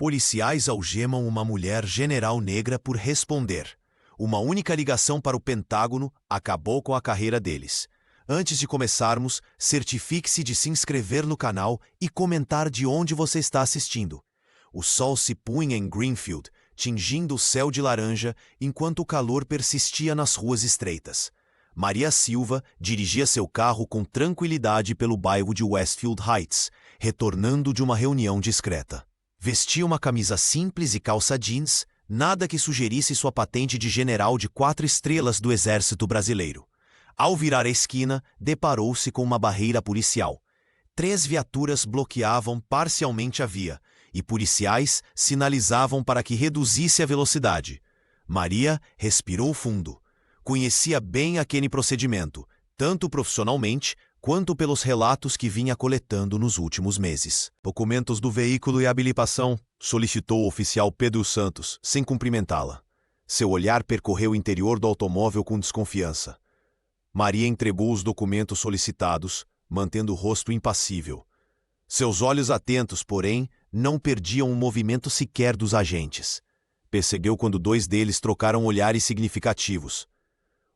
Policiais algemam uma mulher general negra por responder. Uma única ligação para o Pentágono acabou com a carreira deles. Antes de começarmos, certifique-se de se inscrever no canal e comentar de onde você está assistindo. O sol se punha em Greenfield, tingindo o céu de laranja, enquanto o calor persistia nas ruas estreitas. Maria Silva dirigia seu carro com tranquilidade pelo bairro de Westfield Heights, retornando de uma reunião discreta. Vestia uma camisa simples e calça jeans, nada que sugerisse sua patente de general de 4 estrelas do Exército Brasileiro. Ao virar a esquina, deparou-se com uma barreira policial. 3 viaturas bloqueavam parcialmente a via, e policiais sinalizavam para que reduzisse a velocidade. Maria respirou fundo. Conhecia bem aquele procedimento, tanto profissionalmente quanto pelos relatos que vinha coletando nos últimos meses. Documentos do veículo e habilitação, solicitou o oficial Pedro Santos, sem cumprimentá-la. Seu olhar percorreu o interior do automóvel com desconfiança. Maria entregou os documentos solicitados, mantendo o rosto impassível. Seus olhos atentos, porém, não perdiam um movimento sequer dos agentes. Percebeu quando 2 deles trocaram olhares significativos.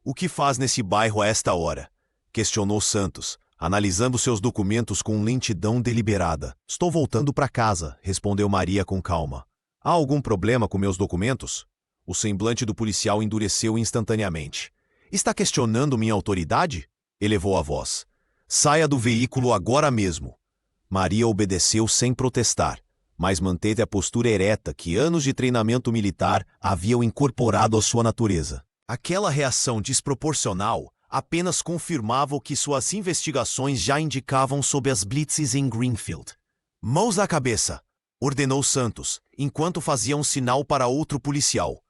"O que faz nesse bairro a esta hora?" questionou Santos, analisando seus documentos com lentidão deliberada. "Estou voltando para casa", respondeu Maria com calma. "Há algum problema com meus documentos?" O semblante do policial endureceu instantaneamente. "Está questionando minha autoridade?" elevou a voz. "Saia do veículo agora mesmo." Maria obedeceu sem protestar, mas manteve a postura ereta que anos de treinamento militar haviam incorporado à sua natureza. Aquela reação desproporcional apenas confirmava o que suas investigações já indicavam sobre as blitzes em Greenfield. "Mãos à cabeça", ordenou Santos, enquanto fazia um sinal para outro policial.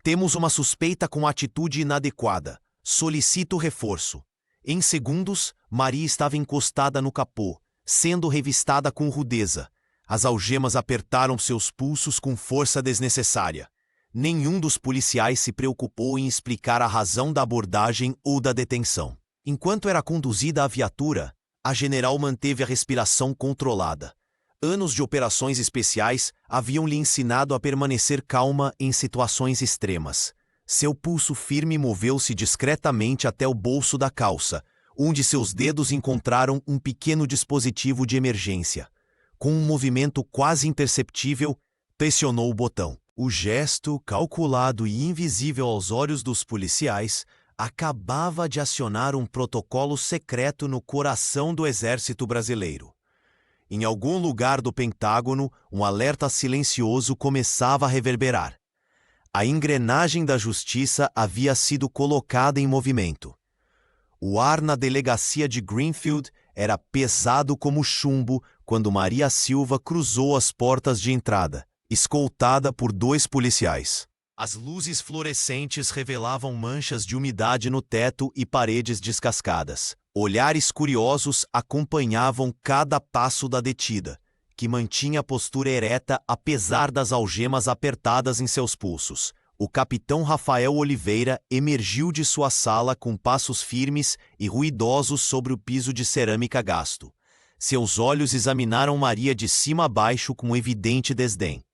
"Temos uma suspeita com atitude inadequada. Solicito reforço." Em segundos, Maria estava encostada no capô, sendo revistada com rudeza. As algemas apertaram seus pulsos com força desnecessária. Nenhum dos policiais se preocupou em explicar a razão da abordagem ou da detenção. Enquanto era conduzida à viatura, a general manteve a respiração controlada. Anos de operações especiais haviam lhe ensinado a permanecer calma em situações extremas. Seu pulso firme moveu-se discretamente até o bolso da calça, onde seus dedos encontraram um pequeno dispositivo de emergência. Com um movimento quase imperceptível, pressionou o botão. O gesto, calculado e invisível aos olhos dos policiais, acabava de acionar um protocolo secreto no coração do Exército Brasileiro. Em algum lugar do Pentágono, um alerta silencioso começava a reverberar. A engrenagem da justiça havia sido colocada em movimento. O ar na delegacia de Greenfield era pesado como chumbo quando Maria Silva cruzou as portas de entrada, escoltada por 2 policiais. As luzes fluorescentes revelavam manchas de umidade no teto e paredes descascadas. Olhares curiosos acompanhavam cada passo da detida, que mantinha a postura ereta apesar das algemas apertadas em seus pulsos. O capitão Rafael Oliveira emergiu de sua sala com passos firmes e ruidosos sobre o piso de cerâmica gasto. Seus olhos examinaram Maria de cima a baixo com evidente desdém.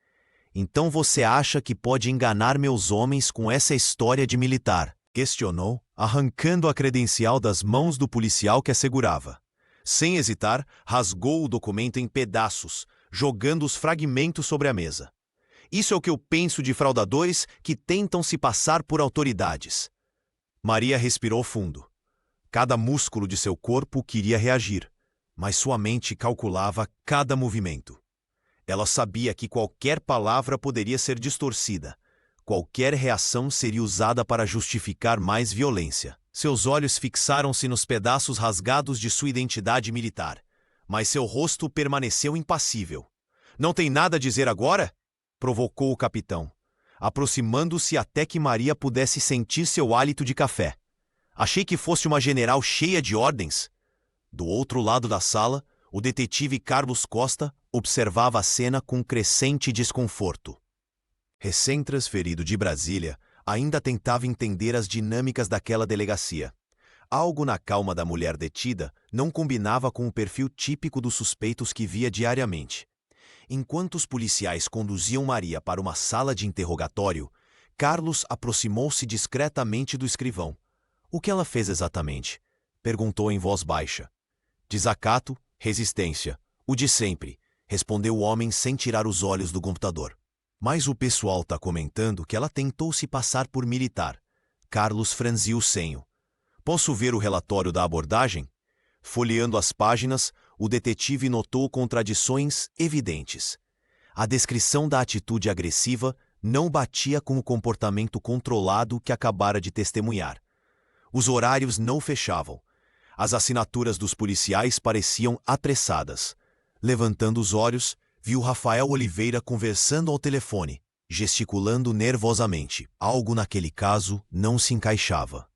"Então você acha que pode enganar meus homens com essa história de militar?" questionou, arrancando a credencial das mãos do policial que a segurava. Sem hesitar, rasgou o documento em pedaços, jogando os fragmentos sobre a mesa. "Isso é o que eu penso de fraudadores que tentam se passar por autoridades." Maria respirou fundo. Cada músculo de seu corpo queria reagir, mas sua mente calculava cada movimento. Ela sabia que qualquer palavra poderia ser distorcida. Qualquer reação seria usada para justificar mais violência. Seus olhos fixaram-se nos pedaços rasgados de sua identidade militar, mas seu rosto permaneceu impassível. "Não tem nada a dizer agora?" provocou o capitão, aproximando-se até que Maria pudesse sentir seu hálito de café. "Achei que fosse uma general cheia de ordens." Do outro lado da sala, o detetive Carlos Costa observava a cena com crescente desconforto. Recém-transferido de Brasília, ainda tentava entender as dinâmicas daquela delegacia. Algo na calma da mulher detida não combinava com o perfil típico dos suspeitos que via diariamente. Enquanto os policiais conduziam Maria para uma sala de interrogatório, Carlos aproximou-se discretamente do escrivão. O que ela fez exatamente? Perguntou em voz baixa. Desacato, resistência. O de sempre, respondeu o homem sem tirar os olhos do computador. Mas o pessoal tá comentando que ela tentou se passar por militar. Carlos franziu o senho. Posso ver o relatório da abordagem? Folheando as páginas, o detetive notou contradições evidentes. A descrição da atitude agressiva não batia com o comportamento controlado que acabara de testemunhar. Os horários não fechavam. As assinaturas dos policiais pareciam apressadas. Levantando os olhos, viu Rafael Oliveira conversando ao telefone, gesticulando nervosamente. Algo naquele caso não se encaixava.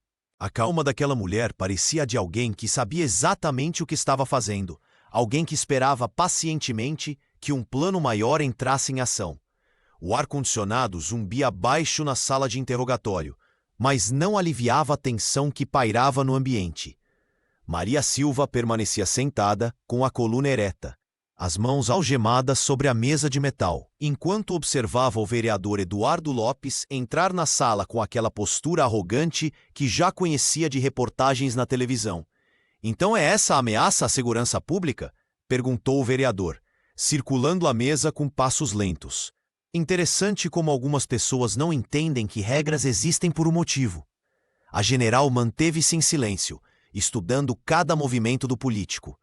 A calma daquela mulher parecia a de alguém que sabia exatamente o que estava fazendo, alguém que esperava pacientemente que um plano maior entrasse em ação. O ar-condicionado zumbia baixo na sala de interrogatório, mas não aliviava a tensão que pairava no ambiente. Maria Silva permanecia sentada, com a coluna ereta, as mãos algemadas sobre a mesa de metal, enquanto observava o vereador Eduardo Lopes entrar na sala com aquela postura arrogante que já conhecia de reportagens na televisão. Então é essa a ameaça à segurança pública? Perguntou o vereador, circulando a mesa com passos lentos. Interessante como algumas pessoas não entendem que regras existem por um motivo. A general manteve-se em silêncio, estudando cada movimento do político.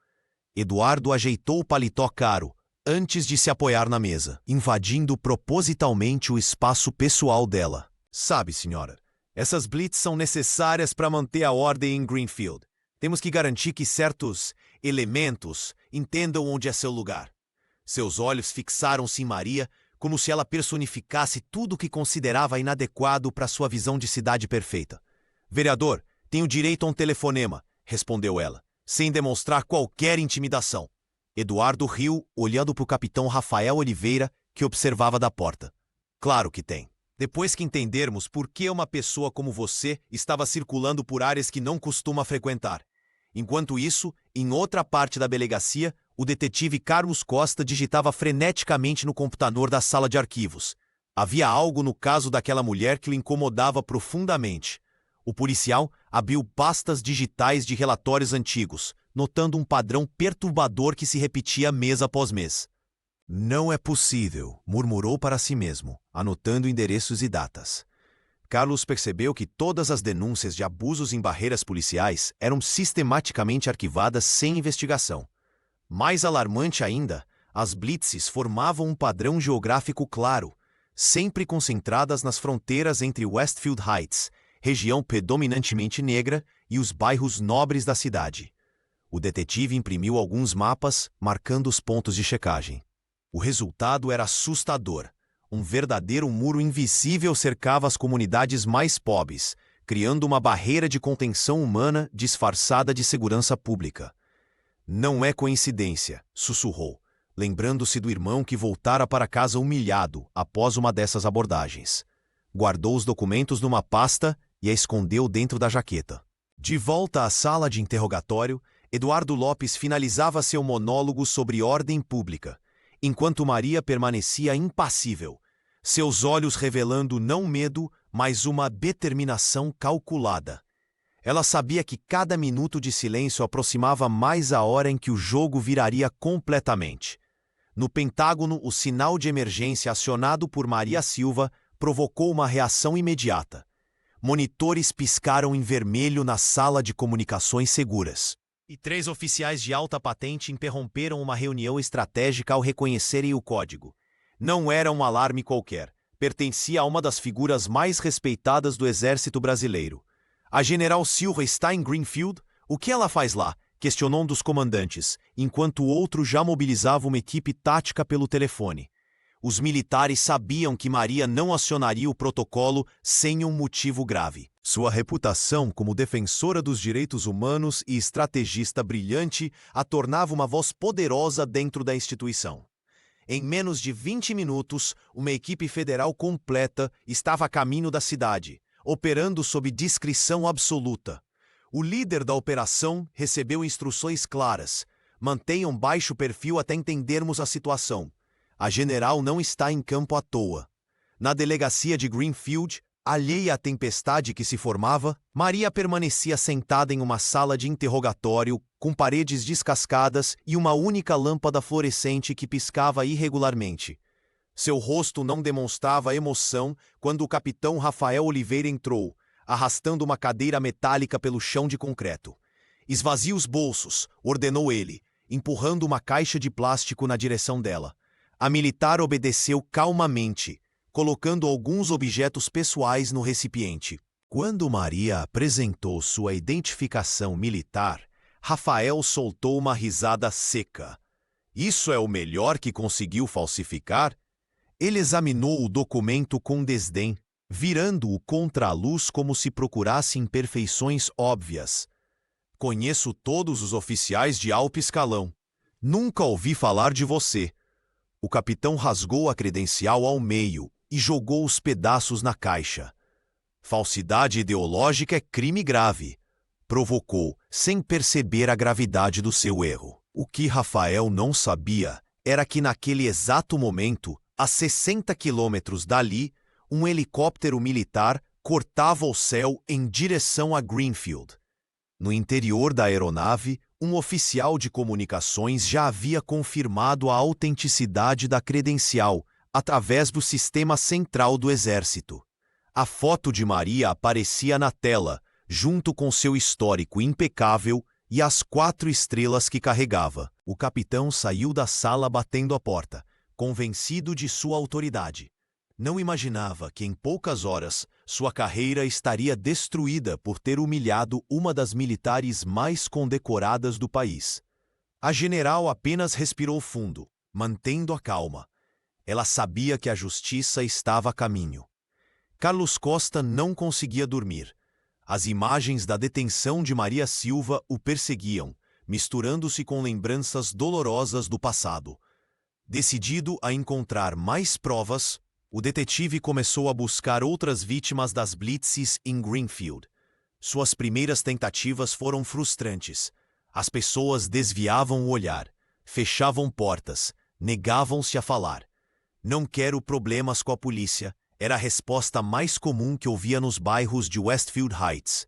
Eduardo ajeitou o paletó caro, antes de se apoiar na mesa, invadindo propositalmente o espaço pessoal dela. Sabe, senhora, essas blitz são necessárias para manter a ordem em Greenfield. Temos que garantir que certos elementos entendam onde é seu lugar. Seus olhos fixaram-se em Maria, como se ela personificasse tudo o que considerava inadequado para sua visão de cidade perfeita. Vereador, tenho direito a um telefonema, respondeu ela, sem demonstrar qualquer intimidação. Eduardo riu, olhando para o capitão Rafael Oliveira, que observava da porta. Claro que tem. Depois que entendermos por que uma pessoa como você estava circulando por áreas que não costuma frequentar. Enquanto isso, em outra parte da delegacia, o detetive Carlos Costa digitava freneticamente no computador da sala de arquivos. Havia algo no caso daquela mulher que o incomodava profundamente. O policial abriu pastas digitais de relatórios antigos, notando um padrão perturbador que se repetia mês após mês. Não é possível, murmurou para si mesmo, anotando endereços e datas. Carlos percebeu que todas as denúncias de abusos em barreiras policiais eram sistematicamente arquivadas sem investigação. Mais alarmante ainda, as blitzes formavam um padrão geográfico claro, sempre concentradas nas fronteiras entre Westfield Heights, região predominantemente negra, e os bairros nobres da cidade. O detetive imprimiu alguns mapas, marcando os pontos de checagem. O resultado era assustador. Um verdadeiro muro invisível cercava as comunidades mais pobres, criando uma barreira de contenção humana disfarçada de segurança pública. Não é coincidência, sussurrou, lembrando-se do irmão que voltara para casa humilhado após uma dessas abordagens. Guardou os documentos numa pasta e a escondeu dentro da jaqueta. De volta à sala de interrogatório, Eduardo Lopes finalizava seu monólogo sobre ordem pública, enquanto Maria permanecia impassível, seus olhos revelando não medo, mas uma determinação calculada. Ela sabia que cada minuto de silêncio aproximava mais a hora em que o jogo viraria completamente. No Pentágono, o sinal de emergência acionado por Maria Silva provocou uma reação imediata. Monitores piscaram em vermelho na sala de comunicações seguras. E 3 oficiais de alta patente interromperam uma reunião estratégica ao reconhecerem o código. Não era um alarme qualquer. Pertencia a uma das figuras mais respeitadas do exército brasileiro. A general Silva está em Greenfield? O que ela faz lá? Questionou um dos comandantes, enquanto o outro já mobilizava uma equipe tática pelo telefone. Os militares sabiam que Maria não acionaria o protocolo sem um motivo grave. Sua reputação como defensora dos direitos humanos e estrategista brilhante a tornava uma voz poderosa dentro da instituição. Em menos de 20 minutos, uma equipe federal completa estava a caminho da cidade, operando sob discrição absoluta. O líder da operação recebeu instruções claras: mantenham baixo perfil até entendermos a situação. A general não está em campo à toa. Na delegacia de Greenfield, alheia à tempestade que se formava, Maria permanecia sentada em uma sala de interrogatório, com paredes descascadas e uma única lâmpada fluorescente que piscava irregularmente. Seu rosto não demonstrava emoção quando o capitão Rafael Oliveira entrou, arrastando uma cadeira metálica pelo chão de concreto. "Esvazie os bolsos", ordenou ele, empurrando uma caixa de plástico na direção dela. A militar obedeceu calmamente, colocando alguns objetos pessoais no recipiente. Quando Maria apresentou sua identificação militar, Rafael soltou uma risada seca. "Isso é o melhor que conseguiu falsificar?" Ele examinou o documento com desdém, virando-o contra a luz como se procurasse imperfeições óbvias. "Conheço todos os oficiais de alto escalão. Nunca ouvi falar de você." O capitão rasgou a credencial ao meio e jogou os pedaços na caixa. "Falsidade ideológica é crime grave", provocou, sem perceber a gravidade do seu erro. O que Rafael não sabia era que naquele exato momento, a 60 quilômetros dali, um helicóptero militar cortava o céu em direção a Greenfield. No interior da aeronave, um oficial de comunicações já havia confirmado a autenticidade da credencial através do sistema central do Exército. A foto de Maria aparecia na tela, junto com seu histórico impecável e as 4 estrelas que carregava. O capitão saiu da sala batendo a porta, convencido de sua autoridade. Não imaginava que em poucas horas sua carreira estaria destruída por ter humilhado uma das militares mais condecoradas do país. A general apenas respirou fundo, mantendo a calma. Ela sabia que a justiça estava a caminho. Carlos Costa não conseguia dormir. As imagens da detenção de Maria Silva o perseguiam, misturando-se com lembranças dolorosas do passado. Decidido a encontrar mais provas, o detetive começou a buscar outras vítimas das blitzes em Greenfield. Suas primeiras tentativas foram frustrantes. As pessoas desviavam o olhar, fechavam portas, negavam-se a falar. "Não quero problemas com a polícia", era a resposta mais comum que ouvia nos bairros de Westfield Heights.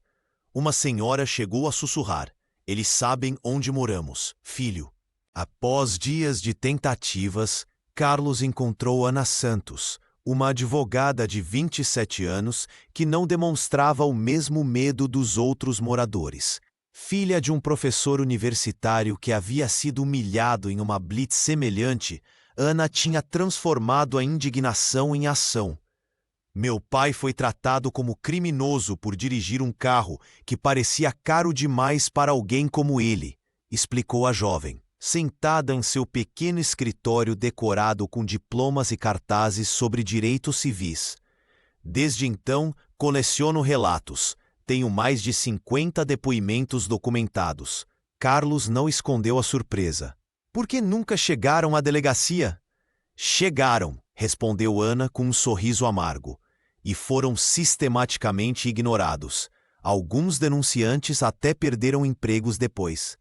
Uma senhora chegou a sussurrar: "Eles sabem onde moramos, filho." Após dias de tentativas, Carlos encontrou Ana Santos, uma advogada de 27 anos que não demonstrava o mesmo medo dos outros moradores. Filha de um professor universitário que havia sido humilhado em uma blitz semelhante, Ana tinha transformado a indignação em ação. "Meu pai foi tratado como criminoso por dirigir um carro que parecia caro demais para alguém como ele", explicou a jovem, sentada em seu pequeno escritório decorado com diplomas e cartazes sobre direitos civis. "Desde então, coleciono relatos. Tenho mais de 50 depoimentos documentados." Carlos não escondeu a surpresa. "Por que nunca chegaram à delegacia?" "Chegaram", respondeu Ana com um sorriso amargo. "E foram sistematicamente ignorados. Alguns denunciantes até perderam empregos depois."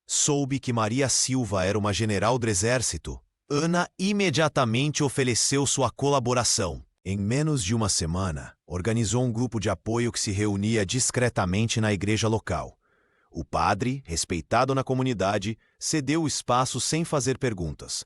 Soube que Maria Silva era uma general do Exército. Ana imediatamente ofereceu sua colaboração. Em menos de uma semana, organizou um grupo de apoio que se reunia discretamente na igreja local. O padre, respeitado na comunidade, cedeu o espaço sem fazer perguntas.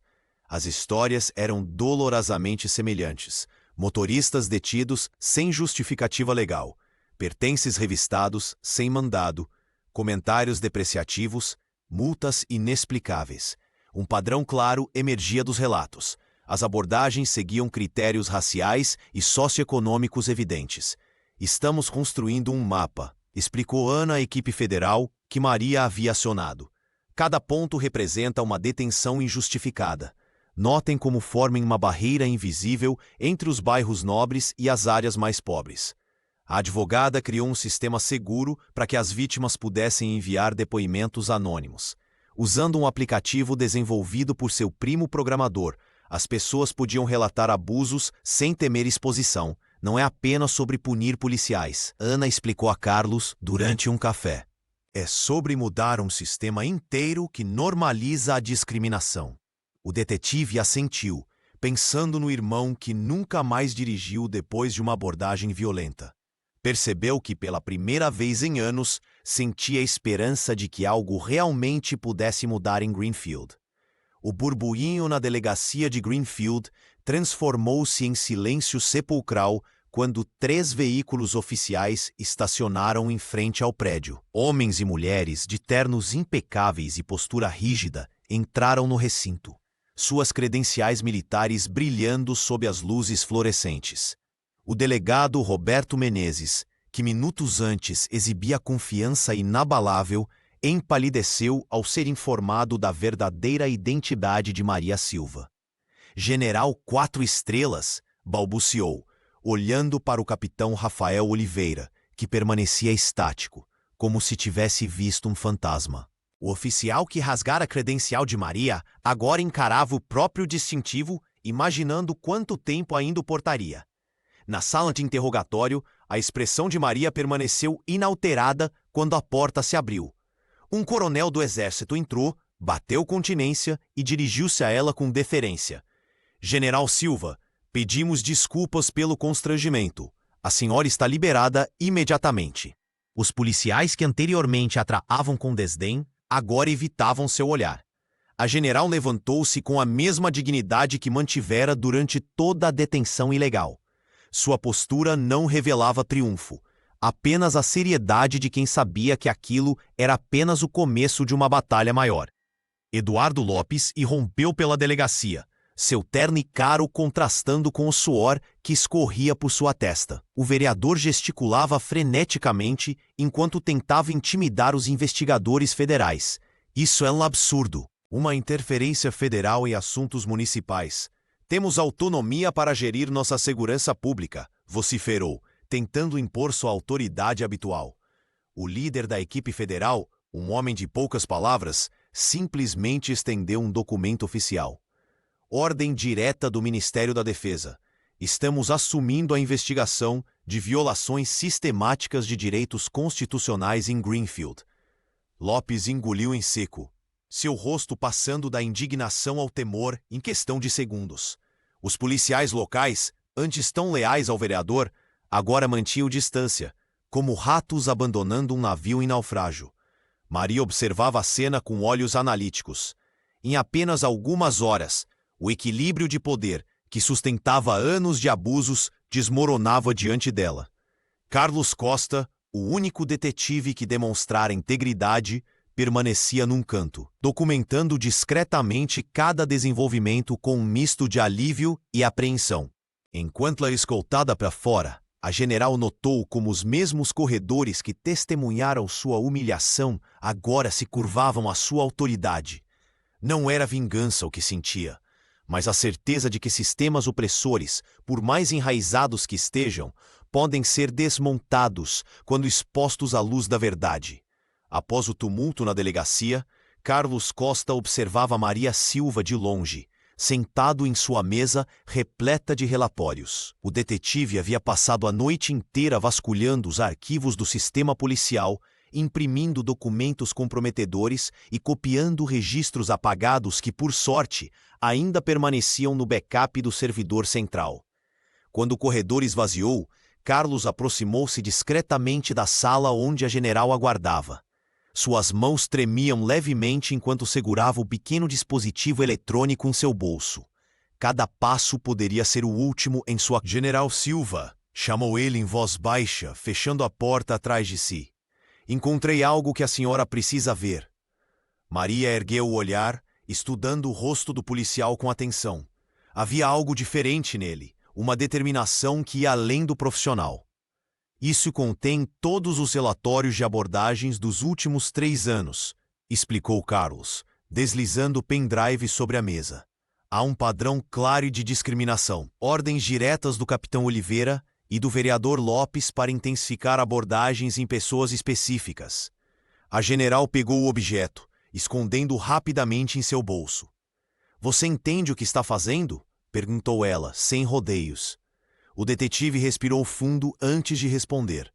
As histórias eram dolorosamente semelhantes. Motoristas detidos sem justificativa legal, pertences revistados sem mandado, comentários depreciativos, multas inexplicáveis. Um padrão claro emergia dos relatos. As abordagens seguiam critérios raciais e socioeconômicos evidentes. "Estamos construindo um mapa", explicou Ana à equipe federal que Maria havia acionado. "Cada ponto representa uma detenção injustificada. Notem como formem uma barreira invisível entre os bairros nobres e as áreas mais pobres." A advogada criou um sistema seguro para que as vítimas pudessem enviar depoimentos anônimos. Usando um aplicativo desenvolvido por seu primo programador, as pessoas podiam relatar abusos sem temer exposição. "Não é apenas sobre punir policiais", Ana explicou a Carlos durante um café. "É sobre mudar um sistema inteiro que normaliza a discriminação." O detetive assentiu, pensando no irmão que nunca mais dirigiu depois de uma abordagem violenta. Percebeu que pela primeira vez em anos sentia a esperança de que algo realmente pudesse mudar em Greenfield. O burburinho na delegacia de Greenfield transformou-se em silêncio sepulcral quando 3 veículos oficiais estacionaram em frente ao prédio. Homens e mulheres de ternos impecáveis e postura rígida entraram no recinto, suas credenciais militares brilhando sob as luzes fluorescentes. O delegado Roberto Menezes, que minutos antes exibia confiança inabalável, empalideceu ao ser informado da verdadeira identidade de Maria Silva. General 4 estrelas, balbuciou, olhando para o capitão Rafael Oliveira, que permanecia estático, como se tivesse visto um fantasma. O oficial que rasgara a credencial de Maria agora encarava o próprio distintivo, imaginando quanto tempo ainda o portaria. Na sala de interrogatório, a expressão de Maria permaneceu inalterada quando a porta se abriu. Um coronel do exército entrou, bateu continência e dirigiu-se a ela com deferência. General Silva, pedimos desculpas pelo constrangimento. A senhora está liberada imediatamente. Os policiais que anteriormente a tratavam com desdém, agora evitavam seu olhar. A general levantou-se com a mesma dignidade que mantivera durante toda a detenção ilegal. Sua postura não revelava triunfo, apenas a seriedade de quem sabia que aquilo era apenas o começo de uma batalha maior. Eduardo Lopes irrompeu pela delegacia, seu terno e caro contrastando com o suor que escorria por sua testa. O vereador gesticulava freneticamente enquanto tentava intimidar os investigadores federais. Isso é um absurdo. Uma interferência federal em assuntos municipais. Temos autonomia para gerir nossa segurança pública, vociferou, tentando impor sua autoridade habitual. O líder da equipe federal, um homem de poucas palavras, simplesmente estendeu um documento oficial. Ordem direta do Ministério da Defesa. Estamos assumindo a investigação de violações sistemáticas de direitos constitucionais em Greenfield. Lopes engoliu em seco, seu rosto passando da indignação ao temor em questão de segundos. Os policiais locais, antes tão leais ao vereador, agora mantinham distância, como ratos abandonando um navio em naufrágio. Maria observava a cena com olhos analíticos. Em apenas algumas horas, o equilíbrio de poder, que sustentava anos de abusos, desmoronava diante dela. Carlos Costa, o único detetive que demonstrara integridade, permanecia num canto, documentando discretamente cada desenvolvimento com um misto de alívio e apreensão. Enquanto era escoltada para fora, a general notou como os mesmos corredores que testemunharam sua humilhação agora se curvavam à sua autoridade. Não era vingança o que sentia, mas a certeza de que sistemas opressores, por mais enraizados que estejam, podem ser desmontados quando expostos à luz da verdade. Após o tumulto na delegacia, Carlos Costa observava Maria Silva de longe, sentado em sua mesa repleta de relatórios. O detetive havia passado a noite inteira vasculhando os arquivos do sistema policial, imprimindo documentos comprometedores e copiando registros apagados que, por sorte, ainda permaneciam no backup do servidor central. Quando o corredor esvaziou, Carlos aproximou-se discretamente da sala onde a general aguardava. Suas mãos tremiam levemente enquanto segurava o pequeno dispositivo eletrônico em seu bolso. Cada passo poderia ser o último em sua... General Silva, chamou ele em voz baixa, fechando a porta atrás de si. Encontrei algo que a senhora precisa ver. Maria ergueu o olhar, estudando o rosto do policial com atenção. Havia algo diferente nele, uma determinação que ia além do profissional. Isso contém todos os relatórios de abordagens dos últimos 3 anos, explicou Carlos, deslizando o pendrive sobre a mesa. Há um padrão claro de discriminação. Ordens diretas do capitão Oliveira e do vereador Lopes para intensificar abordagens em pessoas específicas. A general pegou o objeto, escondendo-o rapidamente em seu bolso. Você entende o que está fazendo? Perguntou ela, sem rodeios. O detetive respirou fundo antes de responder.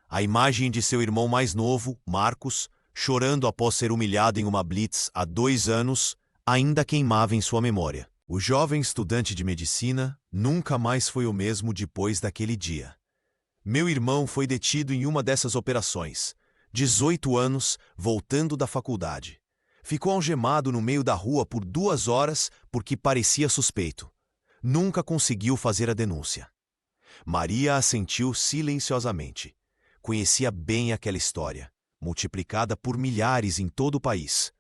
A imagem de seu irmão mais novo, Marcos, chorando após ser humilhado em uma blitz há 2 anos, ainda queimava em sua memória. O jovem estudante de medicina nunca mais foi o mesmo depois daquele dia. Meu irmão foi detido em uma dessas operações. 18 anos, voltando da faculdade. Ficou algemado no meio da rua por 2 horas porque parecia suspeito. Nunca conseguiu fazer a denúncia. Maria assentiu silenciosamente. Conhecia bem aquela história, multiplicada por milhares em todo o país.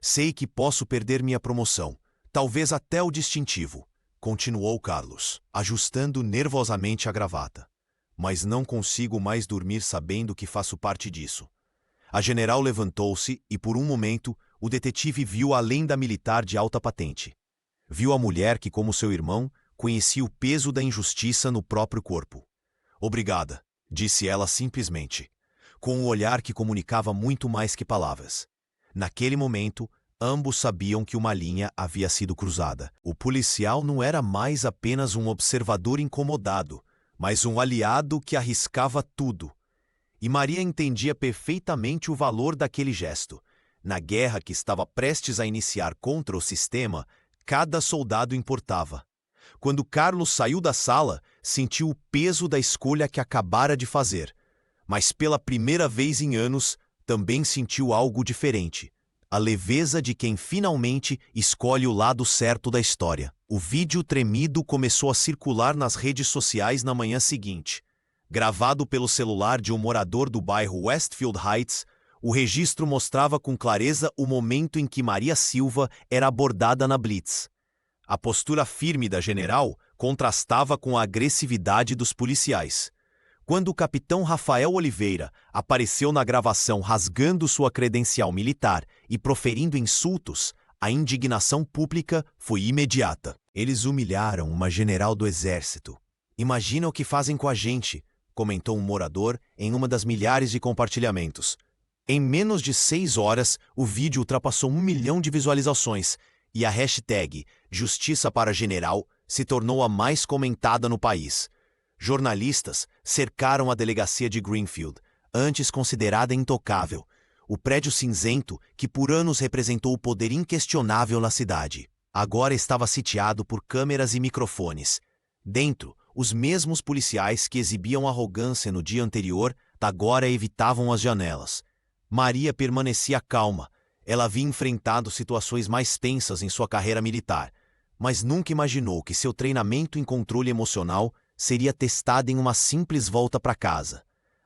Sei que posso perder minha promoção, talvez até o distintivo, continuou Carlos, ajustando nervosamente a gravata. Mas não consigo mais dormir sabendo que faço parte disso. A general levantou-se e, por um momento, o detetive viu além da militar de alta patente. Viu a mulher que, como seu irmão, conhecia o peso da injustiça no próprio corpo. Obrigada, disse ela simplesmente, com um olhar que comunicava muito mais que palavras. Naquele momento, ambos sabiam que uma linha havia sido cruzada. O policial não era mais apenas um observador incomodado, mas um aliado que arriscava tudo. E Maria entendia perfeitamente o valor daquele gesto. Na guerra que estava prestes a iniciar contra o sistema, cada soldado importava. Quando Carlos saiu da sala, sentiu o peso da escolha que acabara de fazer. Mas pela primeira vez em anos, também sentiu algo diferente. A leveza de quem finalmente escolhe o lado certo da história. O vídeo tremido começou a circular nas redes sociais na manhã seguinte. Gravado pelo celular de um morador do bairro Westfield Heights, o registro mostrava com clareza o momento em que Maria Silva era abordada na Blitz. A postura firme da general contrastava com a agressividade dos policiais. Quando o capitão Rafael Oliveira apareceu na gravação rasgando sua credencial militar e proferindo insultos, a indignação pública foi imediata. Eles humilharam uma general do exército. Imagina o que fazem com a gente, comentou um morador em uma das milhares de compartilhamentos. Em menos de 6 horas, o vídeo ultrapassou 1 milhão de visualizações e a hashtag Justiça para General se tornou a mais comentada no país. Jornalistas cercaram a delegacia de Greenfield, antes considerada intocável, o prédio cinzento que por anos representou o poder inquestionável na cidade. Agora estava sitiado por câmeras e microfones. Dentro, os mesmos policiais que exibiam arrogância no dia anterior agora evitavam as janelas. Maria permanecia calma. Ela havia enfrentado situações mais tensas em sua carreira militar, mas nunca imaginou que seu treinamento em controle emocional seria testado em uma simples volta para casa.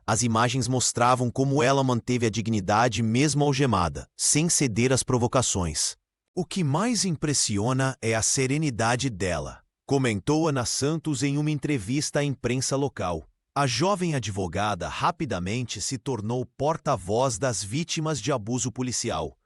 As imagens mostravam como ela manteve a dignidade mesmo algemada, sem ceder às provocações. O que mais impressiona é a serenidade dela, comentou Ana Santos em uma entrevista à imprensa local. A jovem advogada rapidamente se tornou porta-voz das vítimas de abuso policial.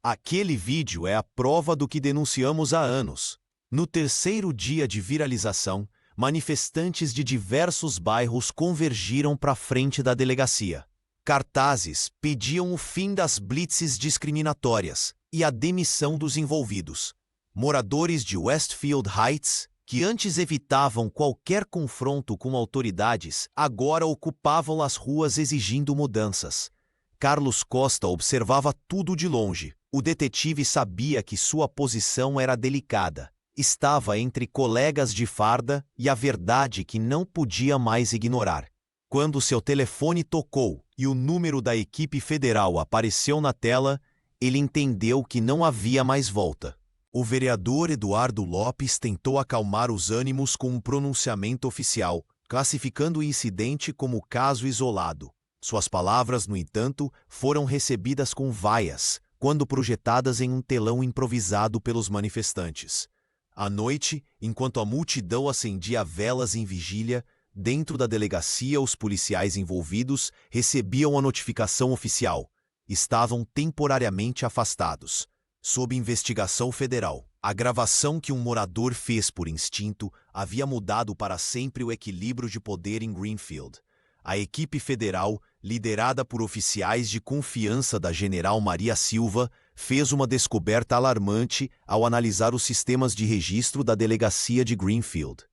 Aquele vídeo é a prova do que denunciamos há anos. No terceiro dia de viralização, manifestantes de diversos bairros convergiram para a frente da delegacia. Cartazes pediam o fim das blitzes discriminatórias e a demissão dos envolvidos. Moradores de Westfield Heights, que antes evitavam qualquer confronto com autoridades, agora ocupavam as ruas exigindo mudanças. Carlos Costa observava tudo de longe. O detetive sabia que sua posição era delicada. Estava entre colegas de farda e a verdade que não podia mais ignorar. Quando seu telefone tocou e o número da equipe federal apareceu na tela, ele entendeu que não havia mais volta. O vereador Eduardo Lopes tentou acalmar os ânimos com um pronunciamento oficial, classificando o incidente como caso isolado. Suas palavras, no entanto, foram recebidas com vaias, quando projetadas em um telão improvisado pelos manifestantes. À noite, enquanto a multidão acendia velas em vigília, dentro da delegacia os policiais envolvidos recebiam a notificação oficial. Estavam temporariamente afastados. Sob investigação federal, a gravação que um morador fez por instinto havia mudado para sempre o equilíbrio de poder em Greenfield. A equipe federal, liderada por oficiais de confiança da general Maria Silva, fez uma descoberta alarmante ao analisar os sistemas de registro da delegacia de Greenfield.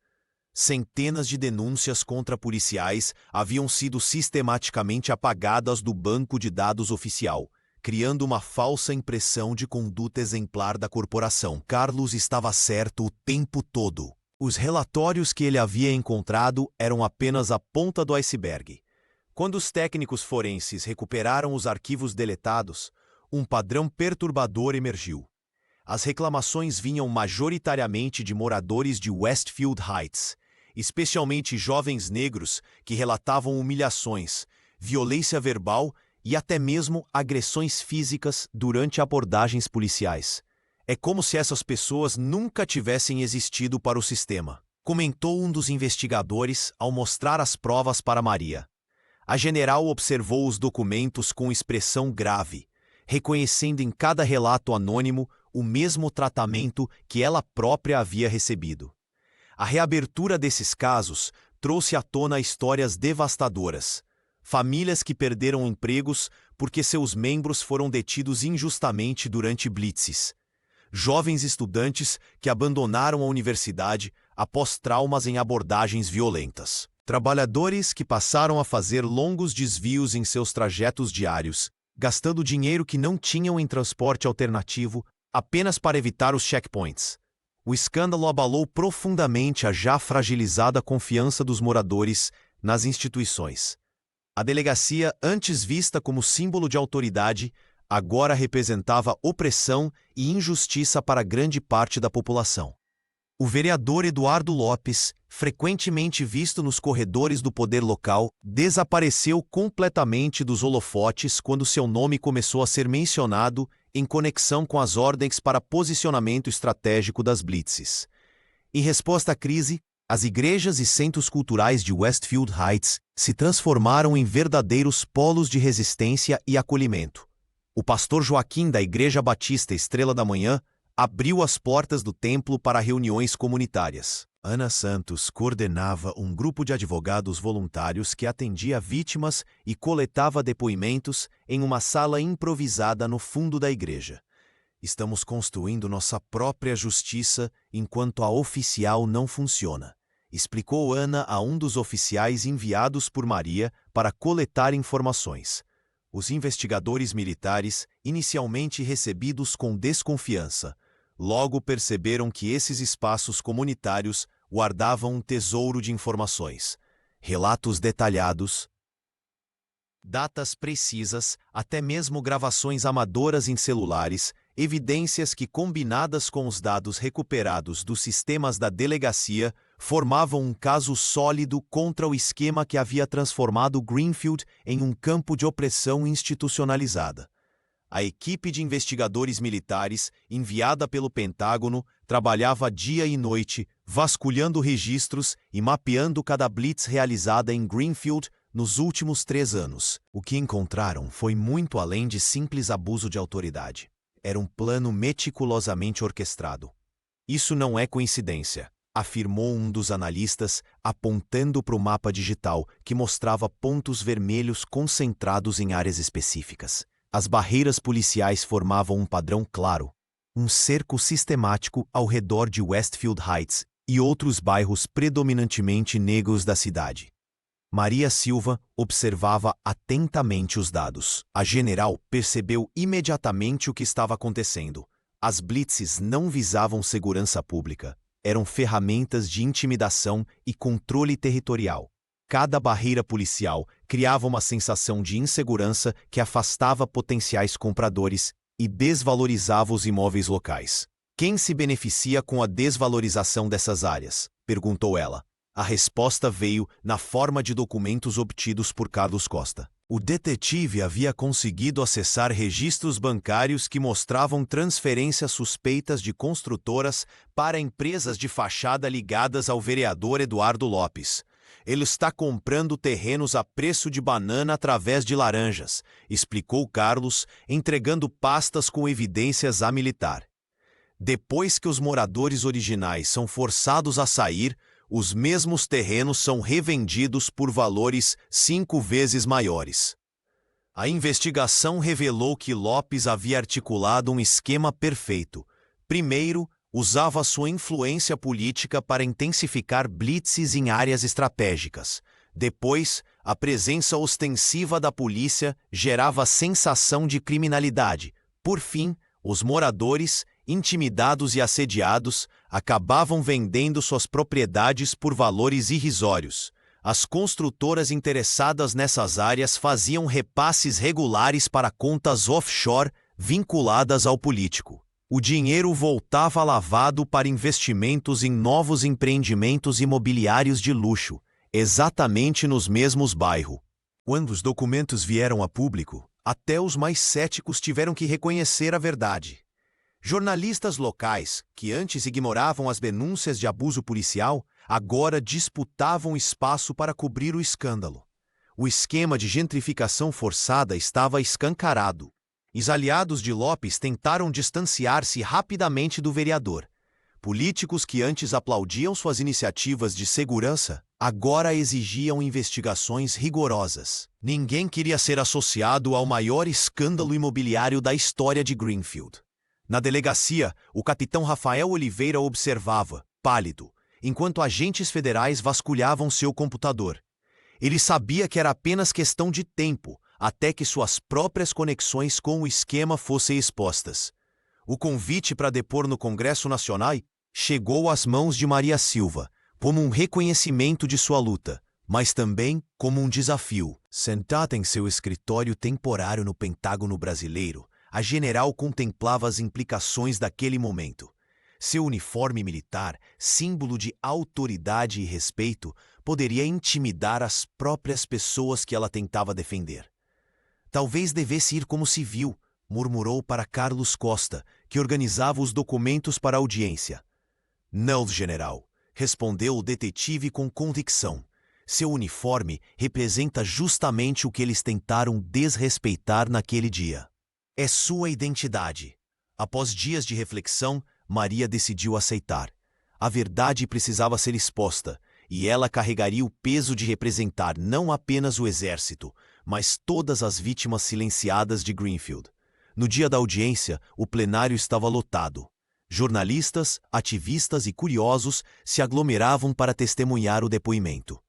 Centenas de denúncias contra policiais haviam sido sistematicamente apagadas do banco de dados oficial, criando uma falsa impressão de conduta exemplar da corporação. Carlos estava certo o tempo todo. Os relatórios que ele havia encontrado eram apenas a ponta do iceberg. Quando os técnicos forenses recuperaram os arquivos deletados, um padrão perturbador emergiu. As reclamações vinham majoritariamente de moradores de Westfield Heights, especialmente jovens negros que relatavam humilhações, violência verbal e até mesmo agressões físicas durante abordagens policiais. É como se essas pessoas nunca tivessem existido para o sistema, comentou um dos investigadores ao mostrar as provas para Maria. A general observou os documentos com expressão grave, reconhecendo em cada relato anônimo o mesmo tratamento que ela própria havia recebido. A reabertura desses casos trouxe à tona histórias devastadoras. Famílias que perderam empregos porque seus membros foram detidos injustamente durante blitzes. Jovens estudantes que abandonaram a universidade após traumas em abordagens violentas. Trabalhadores que passaram a fazer longos desvios em seus trajetos diários, gastando dinheiro que não tinham em transporte alternativo apenas para evitar os checkpoints. O escândalo abalou profundamente a já fragilizada confiança dos moradores nas instituições. A delegacia, antes vista como símbolo de autoridade, agora representava opressão e injustiça para grande parte da população. O vereador Eduardo Lopes, frequentemente visto nos corredores do poder local, desapareceu completamente dos holofotes quando seu nome começou a ser mencionado em conexão com as ordens para posicionamento estratégico das blitzes. Em resposta à crise, as igrejas e centros culturais de Westfield Heights se transformaram em verdadeiros polos de resistência e acolhimento. O pastor Joaquim da Igreja Batista Estrela da Manhã abriu as portas do templo para reuniões comunitárias. Ana Santos coordenava um grupo de advogados voluntários que atendia vítimas e coletava depoimentos em uma sala improvisada no fundo da igreja. Estamos construindo nossa própria justiça enquanto a oficial não funciona, explicou Ana a um dos oficiais enviados por Maria para coletar informações. Os investigadores militares, inicialmente recebidos com desconfiança, logo perceberam que esses espaços comunitários guardavam um tesouro de informações, relatos detalhados, datas precisas, até mesmo gravações amadoras em celulares, evidências que, combinadas com os dados recuperados dos sistemas da delegacia, formavam um caso sólido contra o esquema que havia transformado Greenfield em um campo de opressão institucionalizada. A equipe de investigadores militares, enviada pelo Pentágono, trabalhava dia e noite, vasculhando registros e mapeando cada blitz realizada em Greenfield nos últimos 3 anos. O que encontraram foi muito além de simples abuso de autoridade. Era um plano meticulosamente orquestrado. Isso não é coincidência, afirmou um dos analistas, apontando para o mapa digital que mostrava pontos vermelhos concentrados em áreas específicas. As barreiras policiais formavam um padrão claro, um cerco sistemático ao redor de Westfield Heights e outros bairros predominantemente negros da cidade. Maria Silva observava atentamente os dados. A general percebeu imediatamente o que estava acontecendo. As blitzes não visavam segurança pública, eram ferramentas de intimidação e controle territorial. Cada barreira policial criava uma sensação de insegurança que afastava potenciais compradores e desvalorizava os imóveis locais. Quem se beneficia com a desvalorização dessas áreas? Perguntou ela. A resposta veio na forma de documentos obtidos por Carlos Costa. O detetive havia conseguido acessar registros bancários que mostravam transferências suspeitas de construtoras para empresas de fachada ligadas ao vereador Eduardo Lopes. Ele está comprando terrenos a preço de banana através de laranjas, explicou Carlos, entregando pastas com evidências à militar. Depois que os moradores originais são forçados a sair, os mesmos terrenos são revendidos por valores 5 vezes maiores. A investigação revelou que Lopes havia articulado um esquema perfeito. Primeiro, usava sua influência política para intensificar blitzes em áreas estratégicas. Depois, A presença ostensiva da polícia gerava sensação de criminalidade. Por fim, os moradores, intimidados e assediados, acabavam vendendo suas propriedades por valores irrisórios. As construtoras interessadas nessas áreas faziam repasses regulares para contas offshore vinculadas ao político. O dinheiro voltava lavado para investimentos em novos empreendimentos imobiliários de luxo, exatamente nos mesmos bairros. Quando os documentos vieram a público, até os mais céticos tiveram que reconhecer a verdade. Jornalistas locais, que antes ignoravam as denúncias de abuso policial, agora disputavam espaço para cobrir o escândalo. O esquema de gentrificação forçada estava escancarado. Os aliados de Lopes tentaram distanciar-se rapidamente do vereador. Políticos que antes aplaudiam suas iniciativas de segurança, agora exigiam investigações rigorosas. Ninguém queria ser associado ao maior escândalo imobiliário da história de Greenfield. Na delegacia, o capitão Rafael Oliveira observava, pálido, enquanto agentes federais vasculhavam seu computador. Ele sabia que era apenas questão de tempo até que suas próprias conexões com o esquema fossem expostas. O convite para depor no Congresso Nacional chegou às mãos de Maria Silva, como um reconhecimento de sua luta, mas também como um desafio. Sentada em seu escritório temporário no Pentágono brasileiro, a general contemplava as implicações daquele momento. Seu uniforme militar, símbolo de autoridade e respeito, poderia intimidar as próprias pessoas que ela tentava defender. Talvez devesse ir como civil, murmurou para Carlos Costa, que organizava os documentos para a audiência. Não, general, respondeu o detetive com convicção. Seu uniforme representa justamente o que eles tentaram desrespeitar naquele dia. É sua identidade. Após dias de reflexão, Maria decidiu aceitar. A verdade precisava ser exposta, e ela carregaria o peso de representar não apenas o exército, mas todas as vítimas silenciadas de Greenfield. No dia da audiência, o plenário estava lotado. Jornalistas, ativistas e curiosos se aglomeravam para testemunhar o depoimento.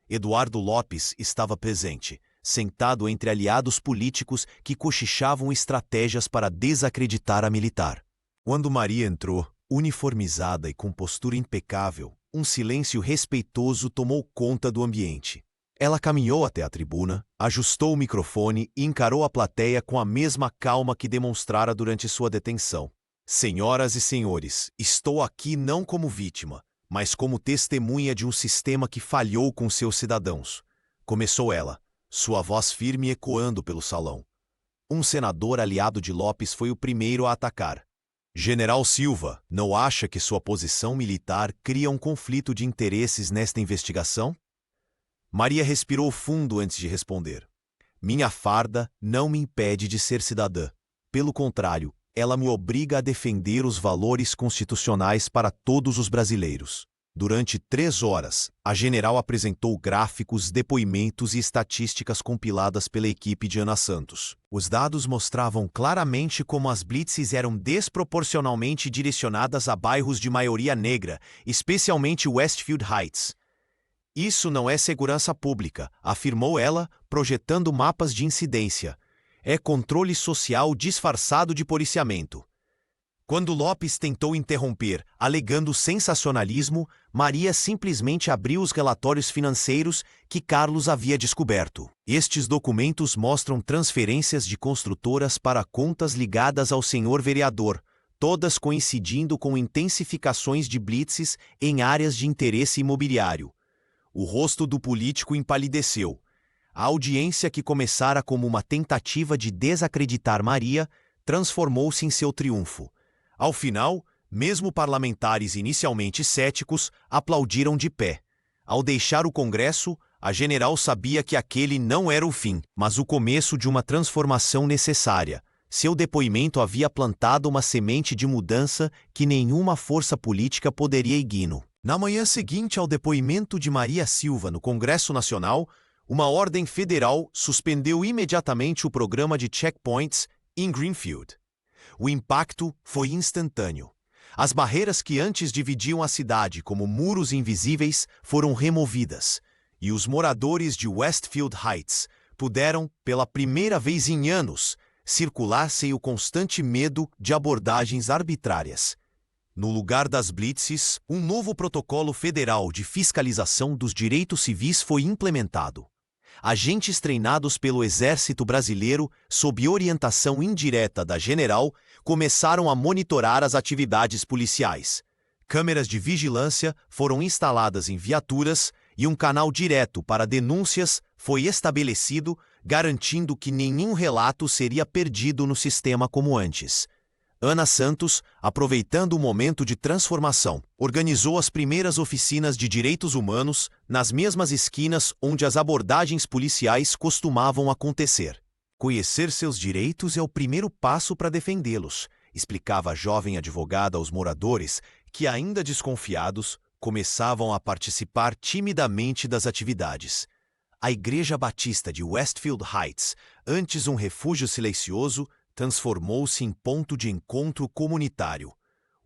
Eduardo Lopes estava presente, sentado entre aliados políticos que cochichavam estratégias para desacreditar a militar. Quando Maria entrou, uniformizada e com postura impecável, um silêncio respeitoso tomou conta do ambiente. Ela caminhou até a tribuna, ajustou o microfone e encarou a plateia com a mesma calma que demonstrara durante sua detenção. Senhoras e senhores, estou aqui não como vítima, mas como testemunha de um sistema que falhou com seus cidadãos. Começou ela, sua voz firme ecoando pelo salão. Um senador aliado de Lopes foi o primeiro a atacar. General Silva, não acha que sua posição militar cria um conflito de interesses nesta investigação? Maria respirou fundo antes de responder. Minha farda não me impede de ser cidadã. Pelo contrário, ela me obriga a defender os valores constitucionais para todos os brasileiros. Durante 3 horas, a general apresentou gráficos, depoimentos e estatísticas compiladas pela equipe de Ana Santos. Os dados mostravam claramente como as blitzes eram desproporcionalmente direcionadas a bairros de maioria negra, especialmente Westfield Heights. Isso não é segurança pública, afirmou ela, projetando mapas de incidência. É controle social disfarçado de policiamento. Quando Lopes tentou interromper, alegando sensacionalismo, Maria simplesmente abriu os relatórios financeiros que Carlos havia descoberto. Estes documentos mostram transferências de construtoras para contas ligadas ao senhor vereador, todas coincidindo com intensificações de blitzes em áreas de interesse imobiliário. O rosto do político empalideceu. A audiência, que começara como uma tentativa de desacreditar Maria, transformou-se em seu triunfo. Ao final, mesmo parlamentares inicialmente céticos aplaudiram de pé. Ao deixar o Congresso, a general sabia que aquele não era o fim, mas o começo de uma transformação necessária. Seu depoimento havia plantado uma semente de mudança que nenhuma força política poderia ignorar. Na manhã seguinte ao depoimento de Maria Silva no Congresso Nacional, uma ordem federal suspendeu imediatamente o programa de checkpoints em Greenfield. O impacto foi instantâneo. As barreiras que antes dividiam a cidade como muros invisíveis foram removidas, e os moradores de Westfield Heights puderam, pela primeira vez em anos, circular sem o constante medo de abordagens arbitrárias. No lugar das blitzes, um novo protocolo federal de fiscalização dos direitos civis foi implementado. Agentes treinados pelo Exército Brasileiro, sob orientação indireta da General, começaram a monitorar as atividades policiais. Câmeras de vigilância foram instaladas em viaturas e um canal direto para denúncias foi estabelecido, garantindo que nenhum relato seria perdido no sistema como antes. Ana Santos, aproveitando o momento de transformação, organizou as primeiras oficinas de direitos humanos nas mesmas esquinas onde as abordagens policiais costumavam acontecer. Conhecer seus direitos é o primeiro passo para defendê-los, explicava a jovem advogada aos moradores que, ainda desconfiados, começavam a participar timidamente das atividades. A Igreja Batista de Westfield Heights, antes um refúgio silencioso, transformou-se em ponto de encontro comunitário.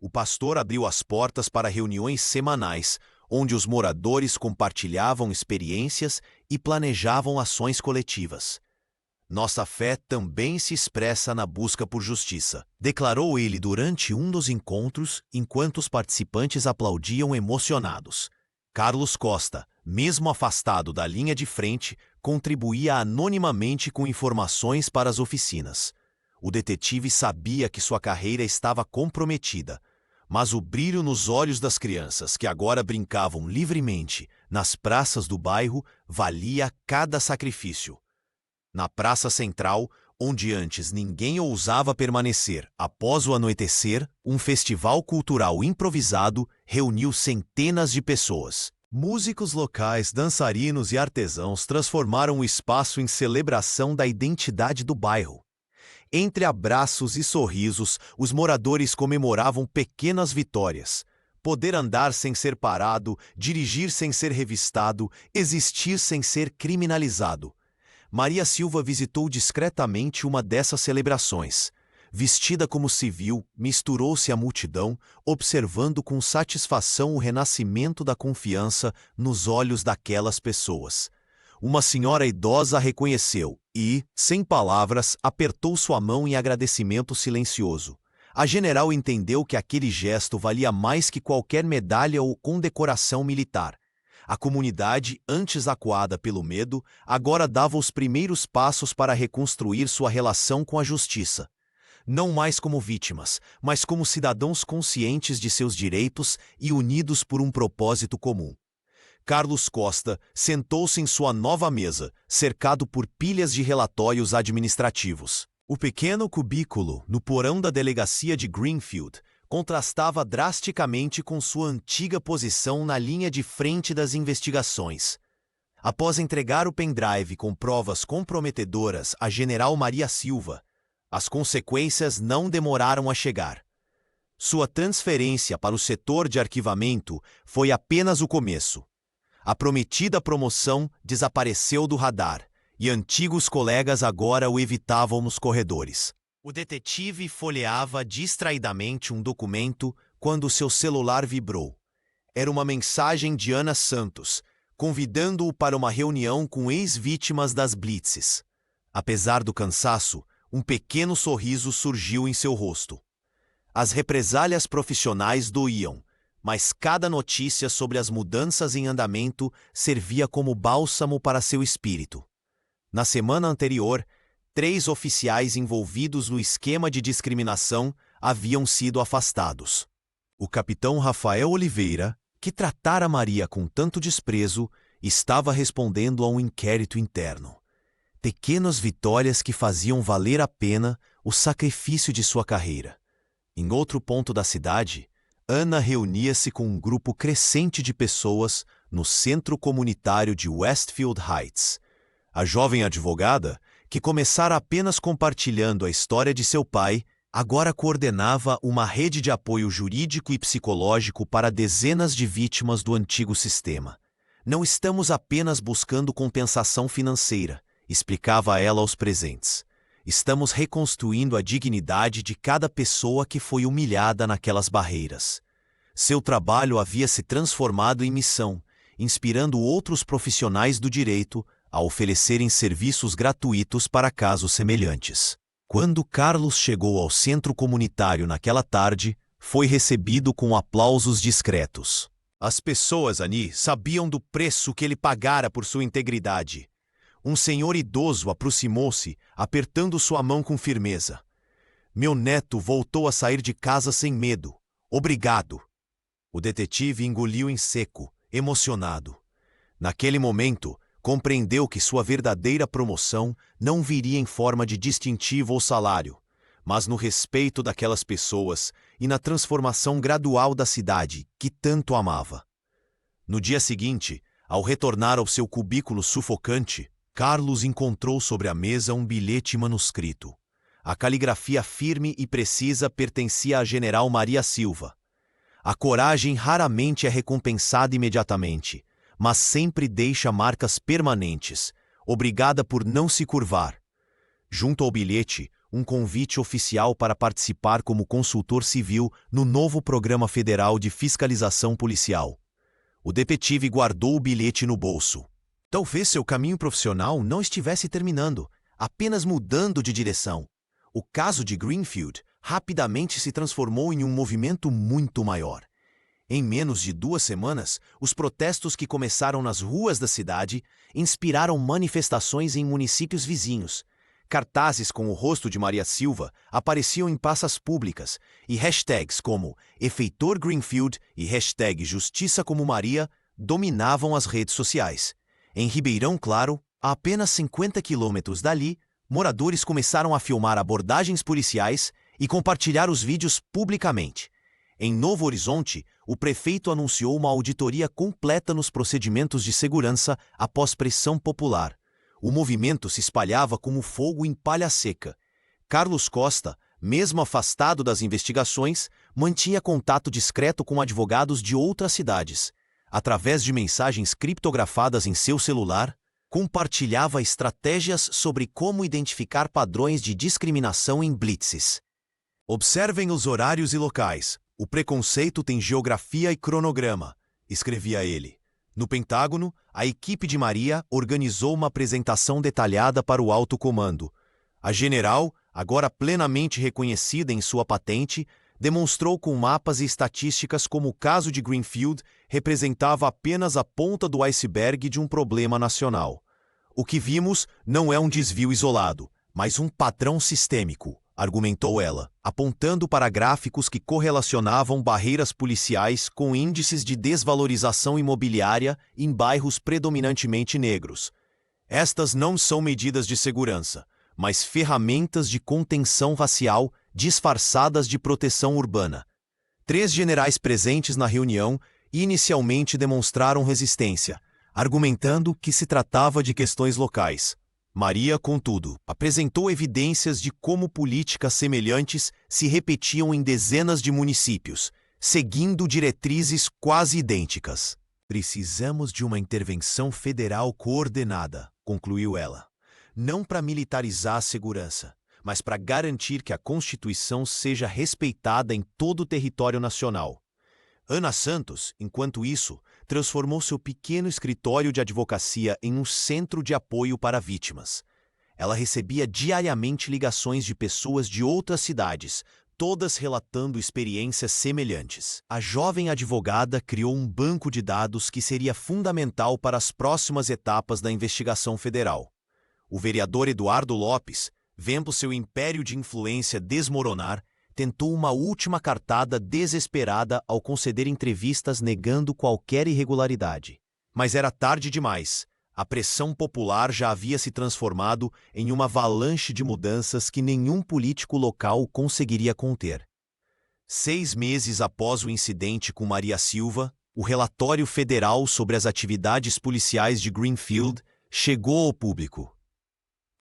O pastor abriu as portas para reuniões semanais, onde os moradores compartilhavam experiências e planejavam ações coletivas. Nossa fé também se expressa na busca por justiça, declarou ele durante um dos encontros, enquanto os participantes aplaudiam emocionados. Carlos Costa, mesmo afastado da linha de frente, contribuía anonimamente com informações para as oficinas. O detetive sabia que sua carreira estava comprometida, mas o brilho nos olhos das crianças que agora brincavam livremente nas praças do bairro valia cada sacrifício. Na praça central, onde antes ninguém ousava permanecer após o anoitecer, um festival cultural improvisado reuniu centenas de pessoas. Músicos locais, dançarinos e artesãos transformaram o espaço em celebração da identidade do bairro. Entre abraços e sorrisos, os moradores comemoravam pequenas vitórias. Poder andar sem ser parado, dirigir sem ser revistado, existir sem ser criminalizado. Maria Silva visitou discretamente uma dessas celebrações. Vestida como civil, misturou-se à multidão, observando com satisfação o renascimento da confiança nos olhos daquelas pessoas. Uma senhora idosa a reconheceu e, sem palavras, apertou sua mão em agradecimento silencioso. A general entendeu que aquele gesto valia mais que qualquer medalha ou condecoração militar. A comunidade, antes acuada pelo medo, agora dava os primeiros passos para reconstruir sua relação com a justiça. Não mais como vítimas, mas como cidadãos conscientes de seus direitos e unidos por um propósito comum. Carlos Costa sentou-se em sua nova mesa, cercado por pilhas de relatórios administrativos. O pequeno cubículo, no porão da delegacia de Greenfield, contrastava drasticamente com sua antiga posição na linha de frente das investigações. Após entregar o pendrive com provas comprometedoras à general Maria Silva, as consequências não demoraram a chegar. Sua transferência para o setor de arquivamento foi apenas o começo. A prometida promoção desapareceu do radar, e antigos colegas agora o evitavam nos corredores. O detetive folheava distraidamente um documento quando seu celular vibrou. Era uma mensagem de Ana Santos, convidando-o para uma reunião com ex-vítimas das blitzes. Apesar do cansaço, um pequeno sorriso surgiu em seu rosto. As represálias profissionais doíam, mas cada notícia sobre as mudanças em andamento servia como bálsamo para seu espírito. Na semana anterior, 3 oficiais envolvidos no esquema de discriminação haviam sido afastados. O capitão Rafael Oliveira, que tratara Maria com tanto desprezo, estava respondendo a um inquérito interno. Pequenas vitórias que faziam valer a pena o sacrifício de sua carreira. Em outro ponto da cidade, Ana reunia-se com um grupo crescente de pessoas no centro comunitário de Westfield Heights. A jovem advogada, que começara apenas compartilhando a história de seu pai, agora coordenava uma rede de apoio jurídico e psicológico para dezenas de vítimas do antigo sistema. Não estamos apenas buscando compensação financeira, explicava ela aos presentes. Estamos reconstruindo a dignidade de cada pessoa que foi humilhada naquelas barreiras. Seu trabalho havia se transformado em missão, inspirando outros profissionais do direito a oferecerem serviços gratuitos para casos semelhantes. Quando Carlos chegou ao centro comunitário naquela tarde, foi recebido com aplausos discretos. As pessoas ali sabiam do preço que ele pagara por sua integridade. Um senhor idoso aproximou-se, apertando sua mão com firmeza. Meu neto voltou a sair de casa sem medo. Obrigado. O detetive engoliu em seco, emocionado. Naquele momento, compreendeu que sua verdadeira promoção não viria em forma de distintivo ou salário, mas no respeito daquelas pessoas e na transformação gradual da cidade que tanto amava. No dia seguinte, ao retornar ao seu cubículo sufocante, Carlos encontrou sobre a mesa um bilhete manuscrito. A caligrafia firme e precisa pertencia à General Maria Silva. A coragem raramente é recompensada imediatamente, mas sempre deixa marcas permanentes, obrigada por não se curvar. Junto ao bilhete, um convite oficial para participar como consultor civil no novo Programa Federal de Fiscalização Policial. O detetive guardou o bilhete no bolso. Talvez seu caminho profissional não estivesse terminando, apenas mudando de direção. O caso de Greenfield rapidamente se transformou em um movimento muito maior. Em menos de 2 semanas, os protestos que começaram nas ruas da cidade inspiraram manifestações em municípios vizinhos. Cartazes com o rosto de Maria Silva apareciam em praças públicas e hashtags como Efeitor Greenfield e hashtag Justiça como Maria dominavam as redes sociais. Em Ribeirão Claro, a apenas 50 quilômetros dali, moradores começaram a filmar abordagens policiais e compartilhar os vídeos publicamente. Em Novo Horizonte, o prefeito anunciou uma auditoria completa nos procedimentos de segurança após pressão popular. O movimento se espalhava como fogo em palha seca. Carlos Costa, mesmo afastado das investigações, mantinha contato discreto com advogados de outras cidades. Através de mensagens criptografadas em seu celular, compartilhava estratégias sobre como identificar padrões de discriminação em blitzes. Observem os horários e locais. O preconceito tem geografia e cronograma, escrevia ele. No Pentágono, a equipe de Maria organizou uma apresentação detalhada para o alto comando. A general, agora plenamente reconhecida em sua patente, demonstrou com mapas e estatísticas como o caso de Greenfield representava apenas a ponta do iceberg de um problema nacional. O que vimos não é um desvio isolado, mas um padrão sistêmico, argumentou ela, apontando para gráficos que correlacionavam barreiras policiais com índices de desvalorização imobiliária em bairros predominantemente negros. Estas não são medidas de segurança, mas ferramentas de contenção racial disfarçadas de proteção urbana. 3 generais presentes na reunião inicialmente demonstraram resistência, argumentando que se tratava de questões locais. Maria, contudo, apresentou evidências de como políticas semelhantes se repetiam em dezenas de municípios, seguindo diretrizes quase idênticas. Precisamos de uma intervenção federal coordenada, concluiu ela. Não para militarizar a segurança, mas para garantir que a Constituição seja respeitada em todo o território nacional. Ana Santos, enquanto isso, transformou seu pequeno escritório de advocacia em um centro de apoio para vítimas. Ela recebia diariamente ligações de pessoas de outras cidades, todas relatando experiências semelhantes. A jovem advogada criou um banco de dados que seria fundamental para as próximas etapas da investigação federal. O vereador Eduardo Lopes, vendo seu império de influência desmoronar, tentou uma última cartada desesperada ao conceder entrevistas negando qualquer irregularidade. Mas era tarde demais. A pressão popular já havia se transformado em uma avalanche de mudanças que nenhum político local conseguiria conter. 6 meses após o incidente com Maria Silva, o relatório federal sobre as atividades policiais de Greenfield chegou ao público.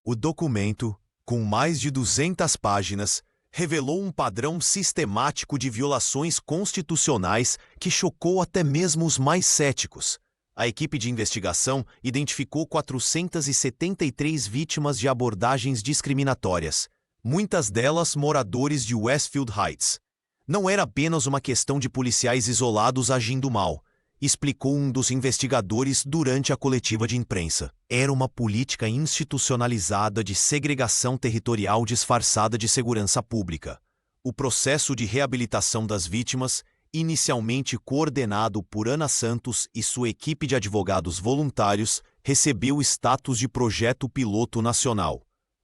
O documento, com mais de 200 páginas, revelou um padrão sistemático de violações constitucionais que chocou até mesmo os mais céticos. A equipe de investigação identificou 473 vítimas de abordagens discriminatórias, muitas delas moradores de Westfield Heights. Não era apenas uma questão de policiais isolados agindo mal. explicou um dos investigadores durante a coletiva de imprensa. Era uma política institucionalizada de segregação territorial disfarçada de segurança pública. O processo de reabilitação das vítimas, inicialmente coordenado por Ana Santos e sua equipe de advogados voluntários, recebeu status de projeto piloto nacional.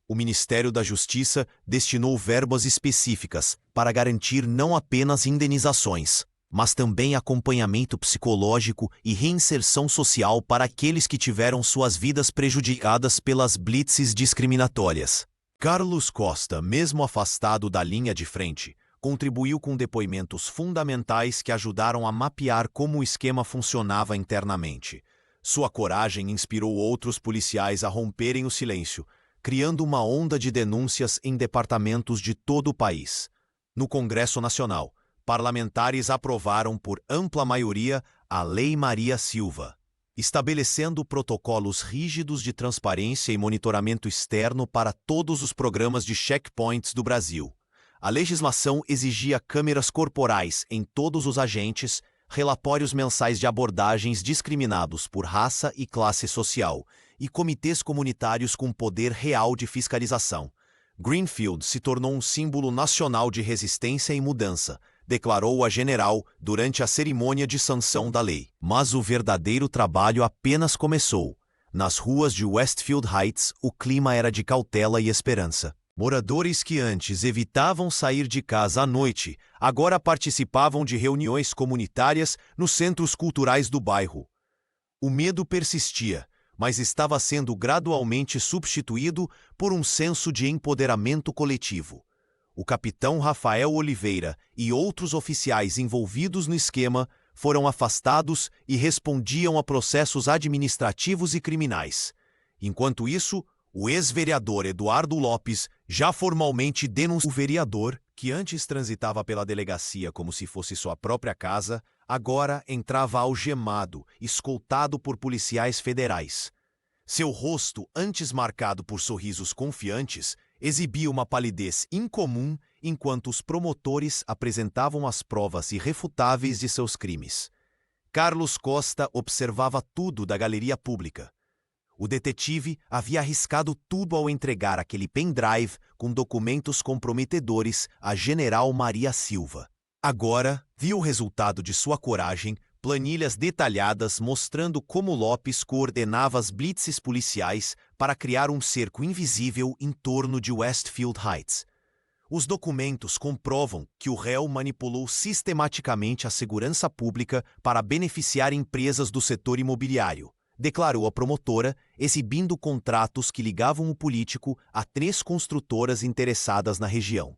O Ministério da Justiça destinou verbas específicas para garantir não apenas indenizações, mas também acompanhamento psicológico e reinserção social para aqueles que tiveram suas vidas prejudicadas pelas blitzes discriminatórias. Carlos Costa, mesmo afastado da linha de frente, contribuiu com depoimentos fundamentais que ajudaram a mapear como o esquema funcionava internamente. Sua coragem inspirou outros policiais a romperem o silêncio, criando uma onda de denúncias em departamentos de todo o país. No Congresso Nacional, parlamentares aprovaram por ampla maioria a Lei Maria Silva, estabelecendo protocolos rígidos de transparência e monitoramento externo para todos os programas de checkpoints do Brasil. A legislação exigia câmeras corporais em todos os agentes, relatórios mensais de abordagens discriminados por raça e classe social, e comitês comunitários com poder real de fiscalização. Greenfield se tornou um símbolo nacional de resistência e mudança, declarou a general durante a cerimônia de sanção da lei. Mas o verdadeiro trabalho apenas começou. Nas ruas de Westfield Heights, o clima era de cautela e esperança. Moradores que antes evitavam sair de casa à noite, agora participavam de reuniões comunitárias nos centros culturais do bairro. O medo persistia, mas estava sendo gradualmente substituído por um senso de empoderamento coletivo. O capitão Rafael Oliveira e outros oficiais envolvidos no esquema foram afastados e respondiam a processos administrativos e criminais. Enquanto isso, o ex-vereador Eduardo Lopes já formalmente denunciou. O vereador, que antes transitava pela delegacia como se fosse sua própria casa, agora entrava algemado, escoltado por policiais federais. Seu rosto, antes marcado por sorrisos confiantes, exibia uma palidez incomum enquanto os promotores apresentavam as provas irrefutáveis de seus crimes. Carlos Costa observava tudo da galeria pública. O detetive havia arriscado tudo ao entregar aquele pendrive com documentos comprometedores à general Maria Silva. Agora, viu o resultado de sua coragem, planilhas detalhadas mostrando como Lopes coordenava as blitzes policiais para criar um cerco invisível em torno de Westfield Heights. Os documentos comprovam que o réu manipulou sistematicamente a segurança pública para beneficiar empresas do setor imobiliário, declarou a promotora, exibindo contratos que ligavam o político a 3 construtoras interessadas na região.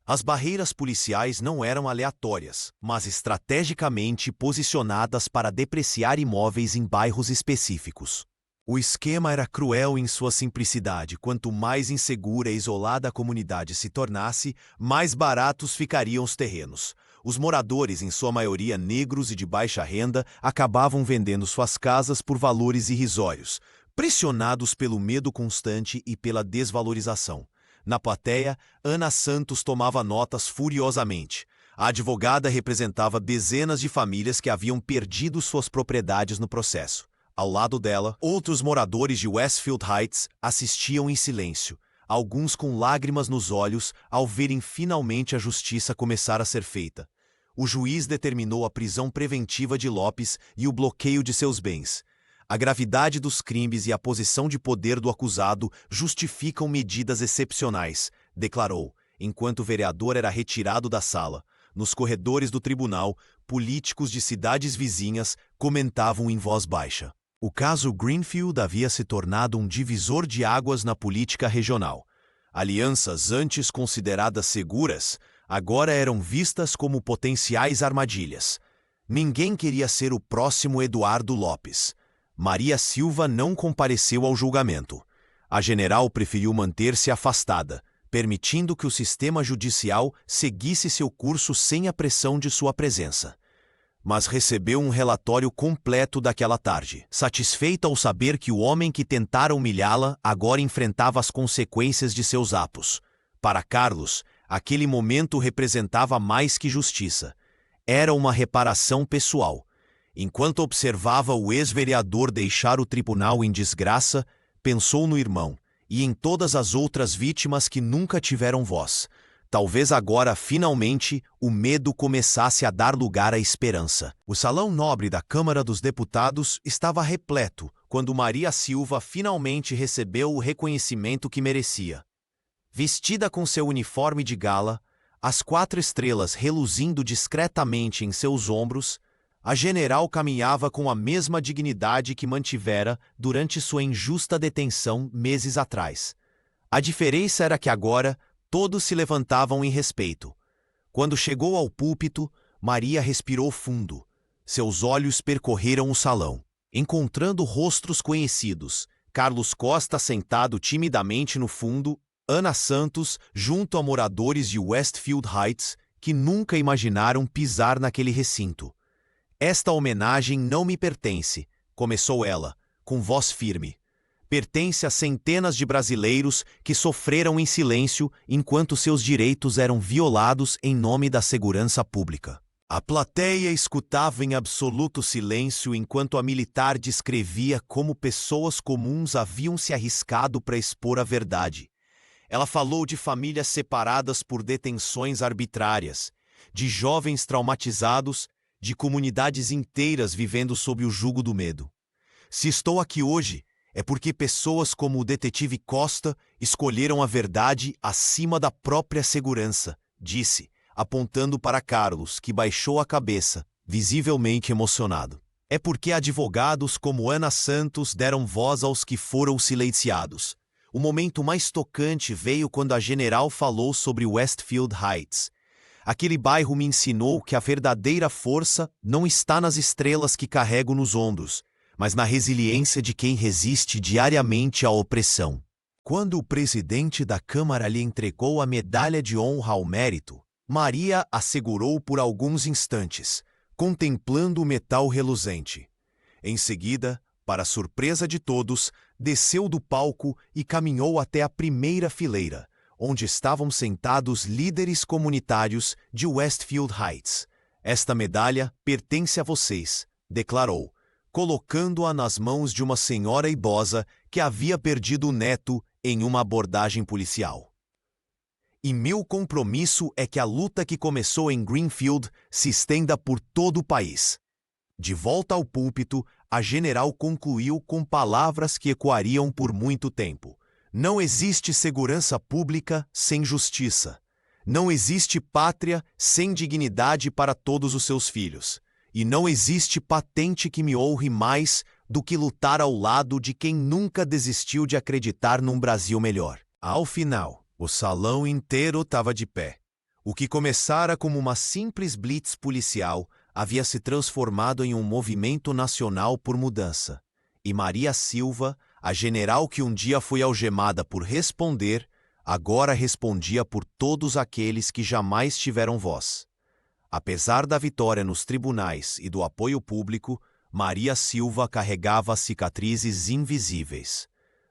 As barreiras policiais não eram aleatórias, mas estrategicamente posicionadas para depreciar imóveis em bairros específicos. O esquema era cruel em sua simplicidade. Quanto mais insegura e isolada a comunidade se tornasse, mais baratos ficariam os terrenos. Os moradores, em sua maioria negros e de baixa renda, acabavam vendendo suas casas por valores irrisórios, pressionados pelo medo constante e pela desvalorização. Na plateia, Ana Santos tomava notas furiosamente. A advogada representava dezenas de famílias que haviam perdido suas propriedades no processo. Ao lado dela, outros moradores de Westfield Heights assistiam em silêncio, alguns com lágrimas nos olhos ao verem finalmente a justiça começar a ser feita. O juiz determinou a prisão preventiva de Lopes e o bloqueio de seus bens. A gravidade dos crimes e a posição de poder do acusado justificam medidas excepcionais, declarou, enquanto o vereador era retirado da sala. Nos corredores do tribunal, políticos de cidades vizinhas comentavam em voz baixa. O caso Greenfield havia se tornado um divisor de águas na política regional. Alianças antes consideradas seguras, agora eram vistas como potenciais armadilhas. Ninguém queria ser o próximo Eduardo Lopes. Maria Silva não compareceu ao julgamento. A general preferiu manter-se afastada, permitindo que o sistema judicial seguisse seu curso sem a pressão de sua presença. Mas recebeu um relatório completo daquela tarde, satisfeita ao saber que o homem que tentara humilhá-la agora enfrentava as consequências de seus atos. Para Carlos, aquele momento representava mais que justiça. Era uma reparação pessoal. Enquanto observava o ex-vereador deixar o tribunal em desgraça, pensou no irmão e em todas as outras vítimas que nunca tiveram voz. Talvez agora, finalmente, o medo começasse a dar lugar à esperança. O salão nobre da Câmara dos Deputados estava repleto quando Maria Silva finalmente recebeu o reconhecimento que merecia. Vestida com seu uniforme de gala, as 4 estrelas reluzindo discretamente em seus ombros, a general caminhava com a mesma dignidade que mantivera durante sua injusta detenção meses atrás. A diferença era que agora todos se levantavam em respeito. Quando chegou ao púlpito, Maria respirou fundo. Seus olhos percorreram o salão, encontrando rostos conhecidos. Carlos Costa sentado timidamente no fundo, Ana Santos junto a moradores de Westfield Heights que nunca imaginaram pisar naquele recinto. Esta homenagem não me pertence, começou ela, com voz firme. Pertence a centenas de brasileiros que sofreram em silêncio enquanto seus direitos eram violados em nome da segurança pública. A plateia escutava em absoluto silêncio enquanto a militar descrevia como pessoas comuns haviam se arriscado para expor a verdade. Ela falou de famílias separadas por detenções arbitrárias, de jovens traumatizados, de comunidades inteiras vivendo sob o jugo do medo. Se estou aqui hoje, é porque pessoas como o detetive Costa escolheram a verdade acima da própria segurança, disse, apontando para Carlos, que baixou a cabeça, visivelmente emocionado. É porque advogados como Ana Santos deram voz aos que foram silenciados. O momento mais tocante veio quando a general falou sobre Westfield Heights. Aquele bairro me ensinou que a verdadeira força não está nas estrelas que carrego nos ombros, mas na resiliência de quem resiste diariamente à opressão. Quando o presidente da Câmara lhe entregou a medalha de honra ao mérito, Maria a segurou por alguns instantes, contemplando o metal reluzente. Em seguida, para surpresa de todos, desceu do palco e caminhou até a primeira fileira, onde estavam sentados líderes comunitários de Westfield Heights. Esta medalha pertence a vocês, declarou, colocando-a nas mãos de uma senhora idosa que havia perdido o neto em uma abordagem policial. E meu compromisso é que a luta que começou em Greenfield se estenda por todo o país. De volta ao púlpito, a general concluiu com palavras que ecoariam por muito tempo. Não existe segurança pública sem justiça. Não existe pátria sem dignidade para todos os seus filhos. E não existe patente que me honre mais do que lutar ao lado de quem nunca desistiu de acreditar num Brasil melhor. Ao final, o salão inteiro estava de pé. O que começara como uma simples blitz policial havia se transformado em um movimento nacional por mudança. E Maria Silva, a general que um dia foi algemada por responder, agora respondia por todos aqueles que jamais tiveram voz. Apesar da vitória nos tribunais e do apoio público, Maria Silva carregava cicatrizes invisíveis.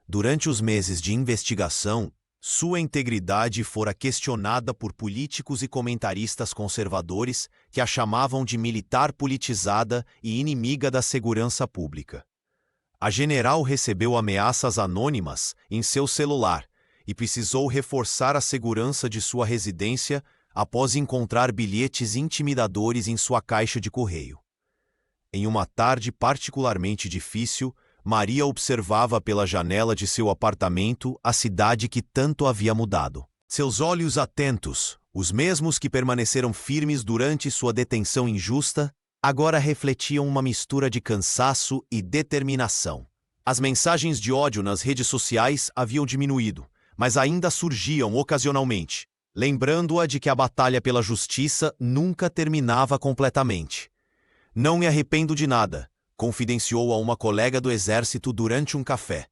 Durante os meses de investigação, sua integridade fora questionada por políticos e comentaristas conservadores que a chamavam de militar politizada e inimiga da segurança pública. A general recebeu ameaças anônimas em seu celular e precisou reforçar a segurança de sua residência após encontrar bilhetes intimidadores em sua caixa de correio. Em uma tarde particularmente difícil, Maria observava pela janela de seu apartamento a cidade que tanto havia mudado. Seus olhos atentos, os mesmos que permaneceram firmes durante sua detenção injusta, agora refletiam uma mistura de cansaço e determinação. As mensagens de ódio nas redes sociais haviam diminuído, mas ainda surgiam ocasionalmente, lembrando-a de que a batalha pela justiça nunca terminava completamente. Não me arrependo de nada, confidenciou a uma colega do exército durante um café.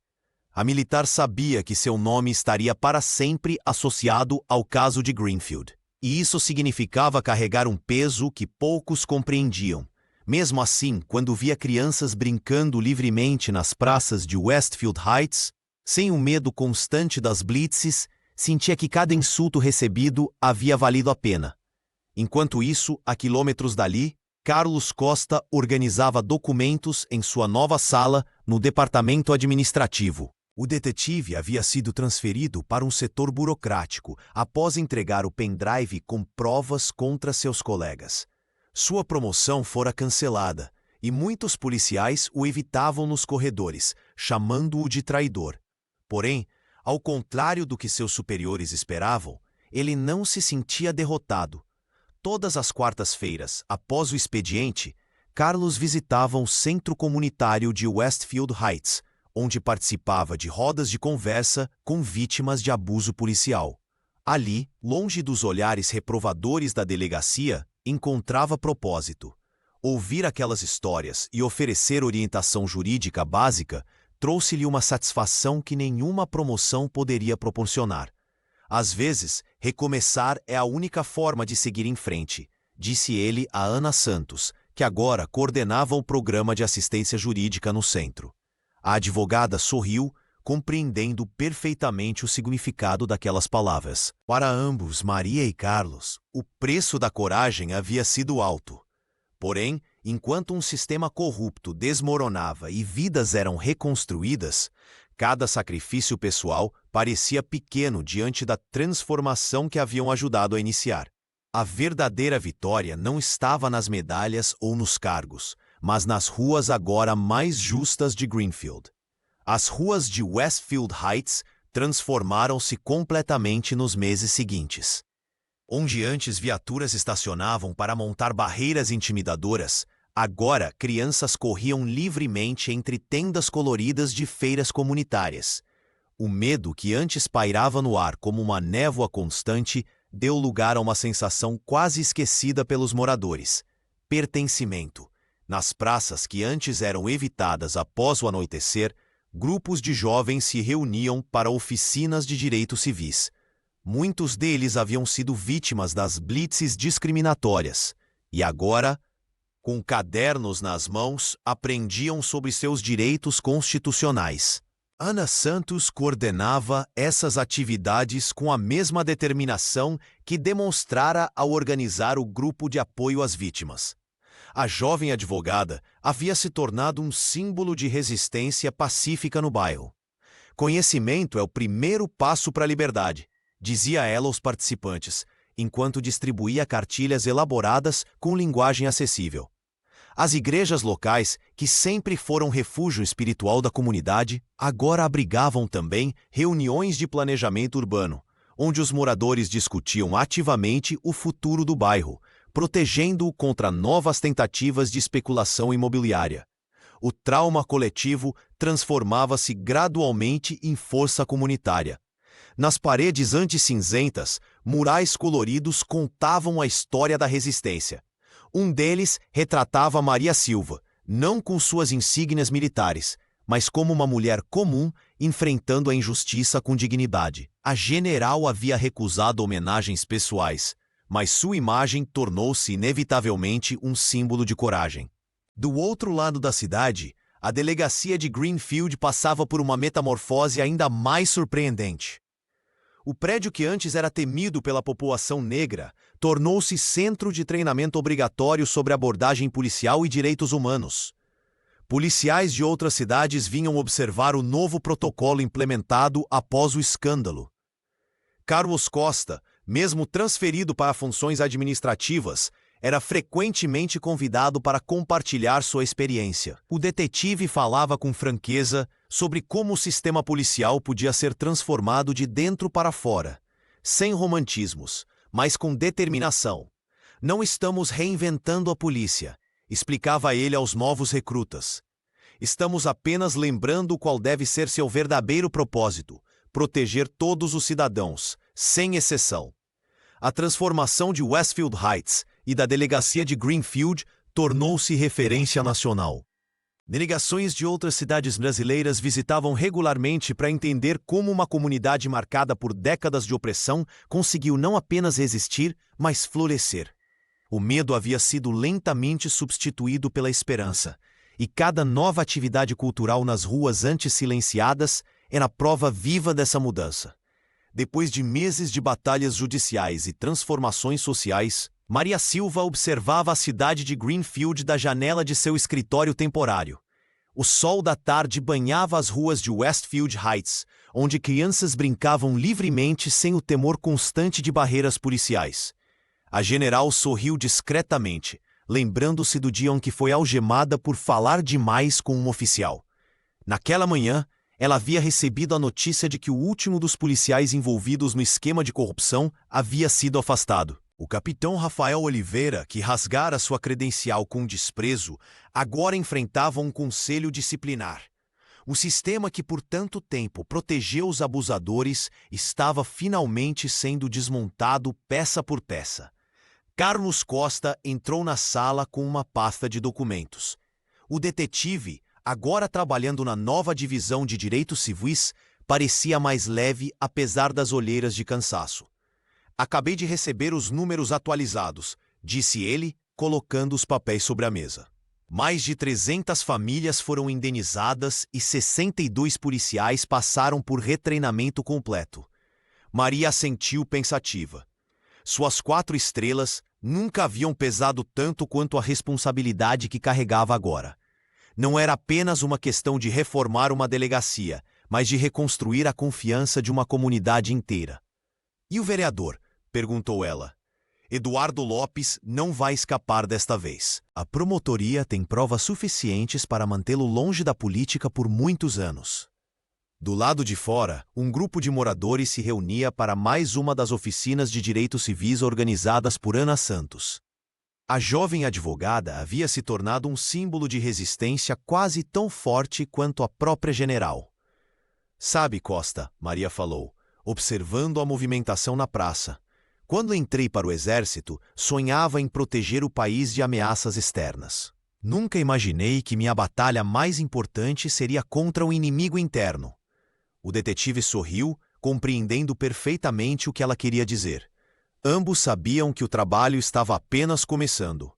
A militar sabia que seu nome estaria para sempre associado ao caso de Greenfield. E isso significava carregar um peso que poucos compreendiam. Mesmo assim, quando via crianças brincando livremente nas praças de Westfield Heights, sem o medo constante das blitzes, sentia que cada insulto recebido havia valido a pena. Enquanto isso, a quilômetros dali, Carlos Costa organizava documentos em sua nova sala no departamento administrativo. O detetive havia sido transferido para um setor burocrático após entregar o pendrive com provas contra seus colegas. Sua promoção fora cancelada e muitos policiais o evitavam nos corredores, chamando-o de traidor. Porém, ao contrário do que seus superiores esperavam, ele não se sentia derrotado. Todas as quartas-feiras, após o expediente, Carlos visitava um centro comunitário de Westfield Heights, onde participava de rodas de conversa com vítimas de abuso policial. Ali, longe dos olhares reprovadores da delegacia, encontrava propósito. Ouvir aquelas histórias e oferecer orientação jurídica básica trouxe-lhe uma satisfação que nenhuma promoção poderia proporcionar. Às vezes, recomeçar é a única forma de seguir em frente, disse ele a Ana Santos, que agora coordenava o programa de assistência jurídica no centro. A advogada sorriu, compreendendo perfeitamente o significado daquelas palavras. Para ambos, Maria e Carlos, o preço da coragem havia sido alto. Porém, enquanto um sistema corrupto desmoronava e vidas eram reconstruídas, cada sacrifício pessoal parecia pequeno diante da transformação que haviam ajudado a iniciar. A verdadeira vitória não estava nas medalhas ou nos cargos, mas nas ruas agora mais justas de Greenfield. As ruas de Westfield Heights transformaram-se completamente nos meses seguintes. Onde antes viaturas estacionavam para montar barreiras intimidadoras, agora crianças corriam livremente entre tendas coloridas de feiras comunitárias. O medo que antes pairava no ar como uma névoa constante deu lugar a uma sensação quase esquecida pelos moradores: pertencimento. Nas praças que antes eram evitadas após o anoitecer, grupos de jovens se reuniam para oficinas de direitos civis. Muitos deles haviam sido vítimas das blitzes discriminatórias e agora, com cadernos nas mãos, aprendiam sobre seus direitos constitucionais. Ana Santos coordenava essas atividades com a mesma determinação que demonstrara ao organizar o grupo de apoio às vítimas. A jovem advogada havia se tornado um símbolo de resistência pacífica no bairro. Conhecimento é o primeiro passo para a liberdade, dizia ela aos participantes, enquanto distribuía cartilhas elaboradas com linguagem acessível. As igrejas locais, que sempre foram refúgio espiritual da comunidade, agora abrigavam também reuniões de planejamento urbano, onde os moradores discutiam ativamente o futuro do bairro, protegendo-o contra novas tentativas de especulação imobiliária. O trauma coletivo transformava-se gradualmente em força comunitária. Nas paredes anticinzentas, murais coloridos contavam a história da resistência. Um deles retratava Maria Silva, não com suas insígnias militares, mas como uma mulher comum enfrentando a injustiça com dignidade. A general havia recusado homenagens pessoais, mas sua imagem tornou-se inevitavelmente um símbolo de coragem. Do outro lado da cidade, a delegacia de Greenfield passava por uma metamorfose ainda mais surpreendente. O prédio que antes era temido pela população negra tornou-se centro de treinamento obrigatório sobre abordagem policial e direitos humanos. Policiais de outras cidades vinham observar o novo protocolo implementado após o escândalo. Carlos Costa, mesmo transferido para funções administrativas, era frequentemente convidado para compartilhar sua experiência. O detetive falava com franqueza sobre como o sistema policial podia ser transformado de dentro para fora, sem romantismos, mas com determinação. Não estamos reinventando a polícia, explicava ele aos novos recrutas. Estamos apenas lembrando qual deve ser seu verdadeiro propósito: proteger todos os cidadãos, sem exceção. A transformação de Westfield Heights e da delegacia de Greenfield tornou-se referência nacional. Delegações de outras cidades brasileiras visitavam regularmente para entender como uma comunidade marcada por décadas de opressão conseguiu não apenas resistir, mas florescer. O medo havia sido lentamente substituído pela esperança, e cada nova atividade cultural nas ruas antes silenciadas era prova viva dessa mudança. Depois de meses de batalhas judiciais e transformações sociais, Maria Silva observava a cidade de Greenfield da janela de seu escritório temporário. O sol da tarde banhava as ruas de Westfield Heights, onde crianças brincavam livremente sem o temor constante de barreiras policiais. A general sorriu discretamente, lembrando-se do dia em que foi algemada por falar demais com um oficial. Naquela manhã, ela havia recebido a notícia de que o último dos policiais envolvidos no esquema de corrupção havia sido afastado. O capitão Rafael Oliveira, que rasgara sua credencial com desprezo, agora enfrentava um conselho disciplinar. O sistema que por tanto tempo protegeu os abusadores estava finalmente sendo desmontado peça por peça. Carlos Costa entrou na sala com uma pasta de documentos. O detetive, agora trabalhando na nova divisão de direitos civis, parecia mais leve apesar das olheiras de cansaço. Acabei de receber os números atualizados, disse ele, colocando os papéis sobre a mesa. Mais de 300 famílias foram indenizadas e 62 policiais passaram por retreinamento completo. Maria assentiu pensativa. Suas 4 estrelas nunca haviam pesado tanto quanto a responsabilidade que carregava agora. Não era apenas uma questão de reformar uma delegacia, mas de reconstruir a confiança de uma comunidade inteira. E o vereador? Perguntou ela. Eduardo Lopes não vai escapar desta vez. A promotoria tem provas suficientes para mantê-lo longe da política por muitos anos. Do lado de fora, um grupo de moradores se reunia para mais uma das oficinas de direitos civis organizadas por Ana Santos. A jovem advogada havia se tornado um símbolo de resistência quase tão forte quanto a própria general. Sabe, Costa, Maria falou, observando a movimentação na praça. Quando entrei para o exército, sonhava em proteger o país de ameaças externas. Nunca imaginei que minha batalha mais importante seria contra o inimigo interno. O detetive sorriu, compreendendo perfeitamente o que ela queria dizer. Ambos sabiam que o trabalho estava apenas começando.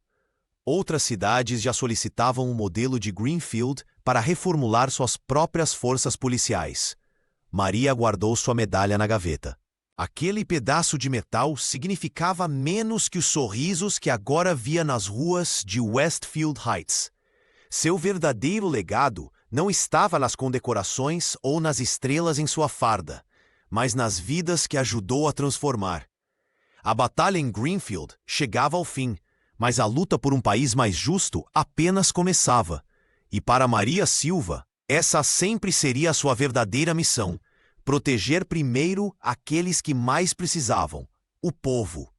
Outras cidades já solicitavam um modelo de Greenfield para reformular suas próprias forças policiais. Maria guardou sua medalha na gaveta. Aquele pedaço de metal significava menos que os sorrisos que agora via nas ruas de Westfield Heights. Seu verdadeiro legado não estava nas condecorações ou nas estrelas em sua farda, mas nas vidas que ajudou a transformar. A batalha em Greenfield chegava ao fim, mas a luta por um país mais justo apenas começava. E para Maria Silva, essa sempre seria a sua verdadeira missão: proteger primeiro aqueles que mais precisavam, o povo.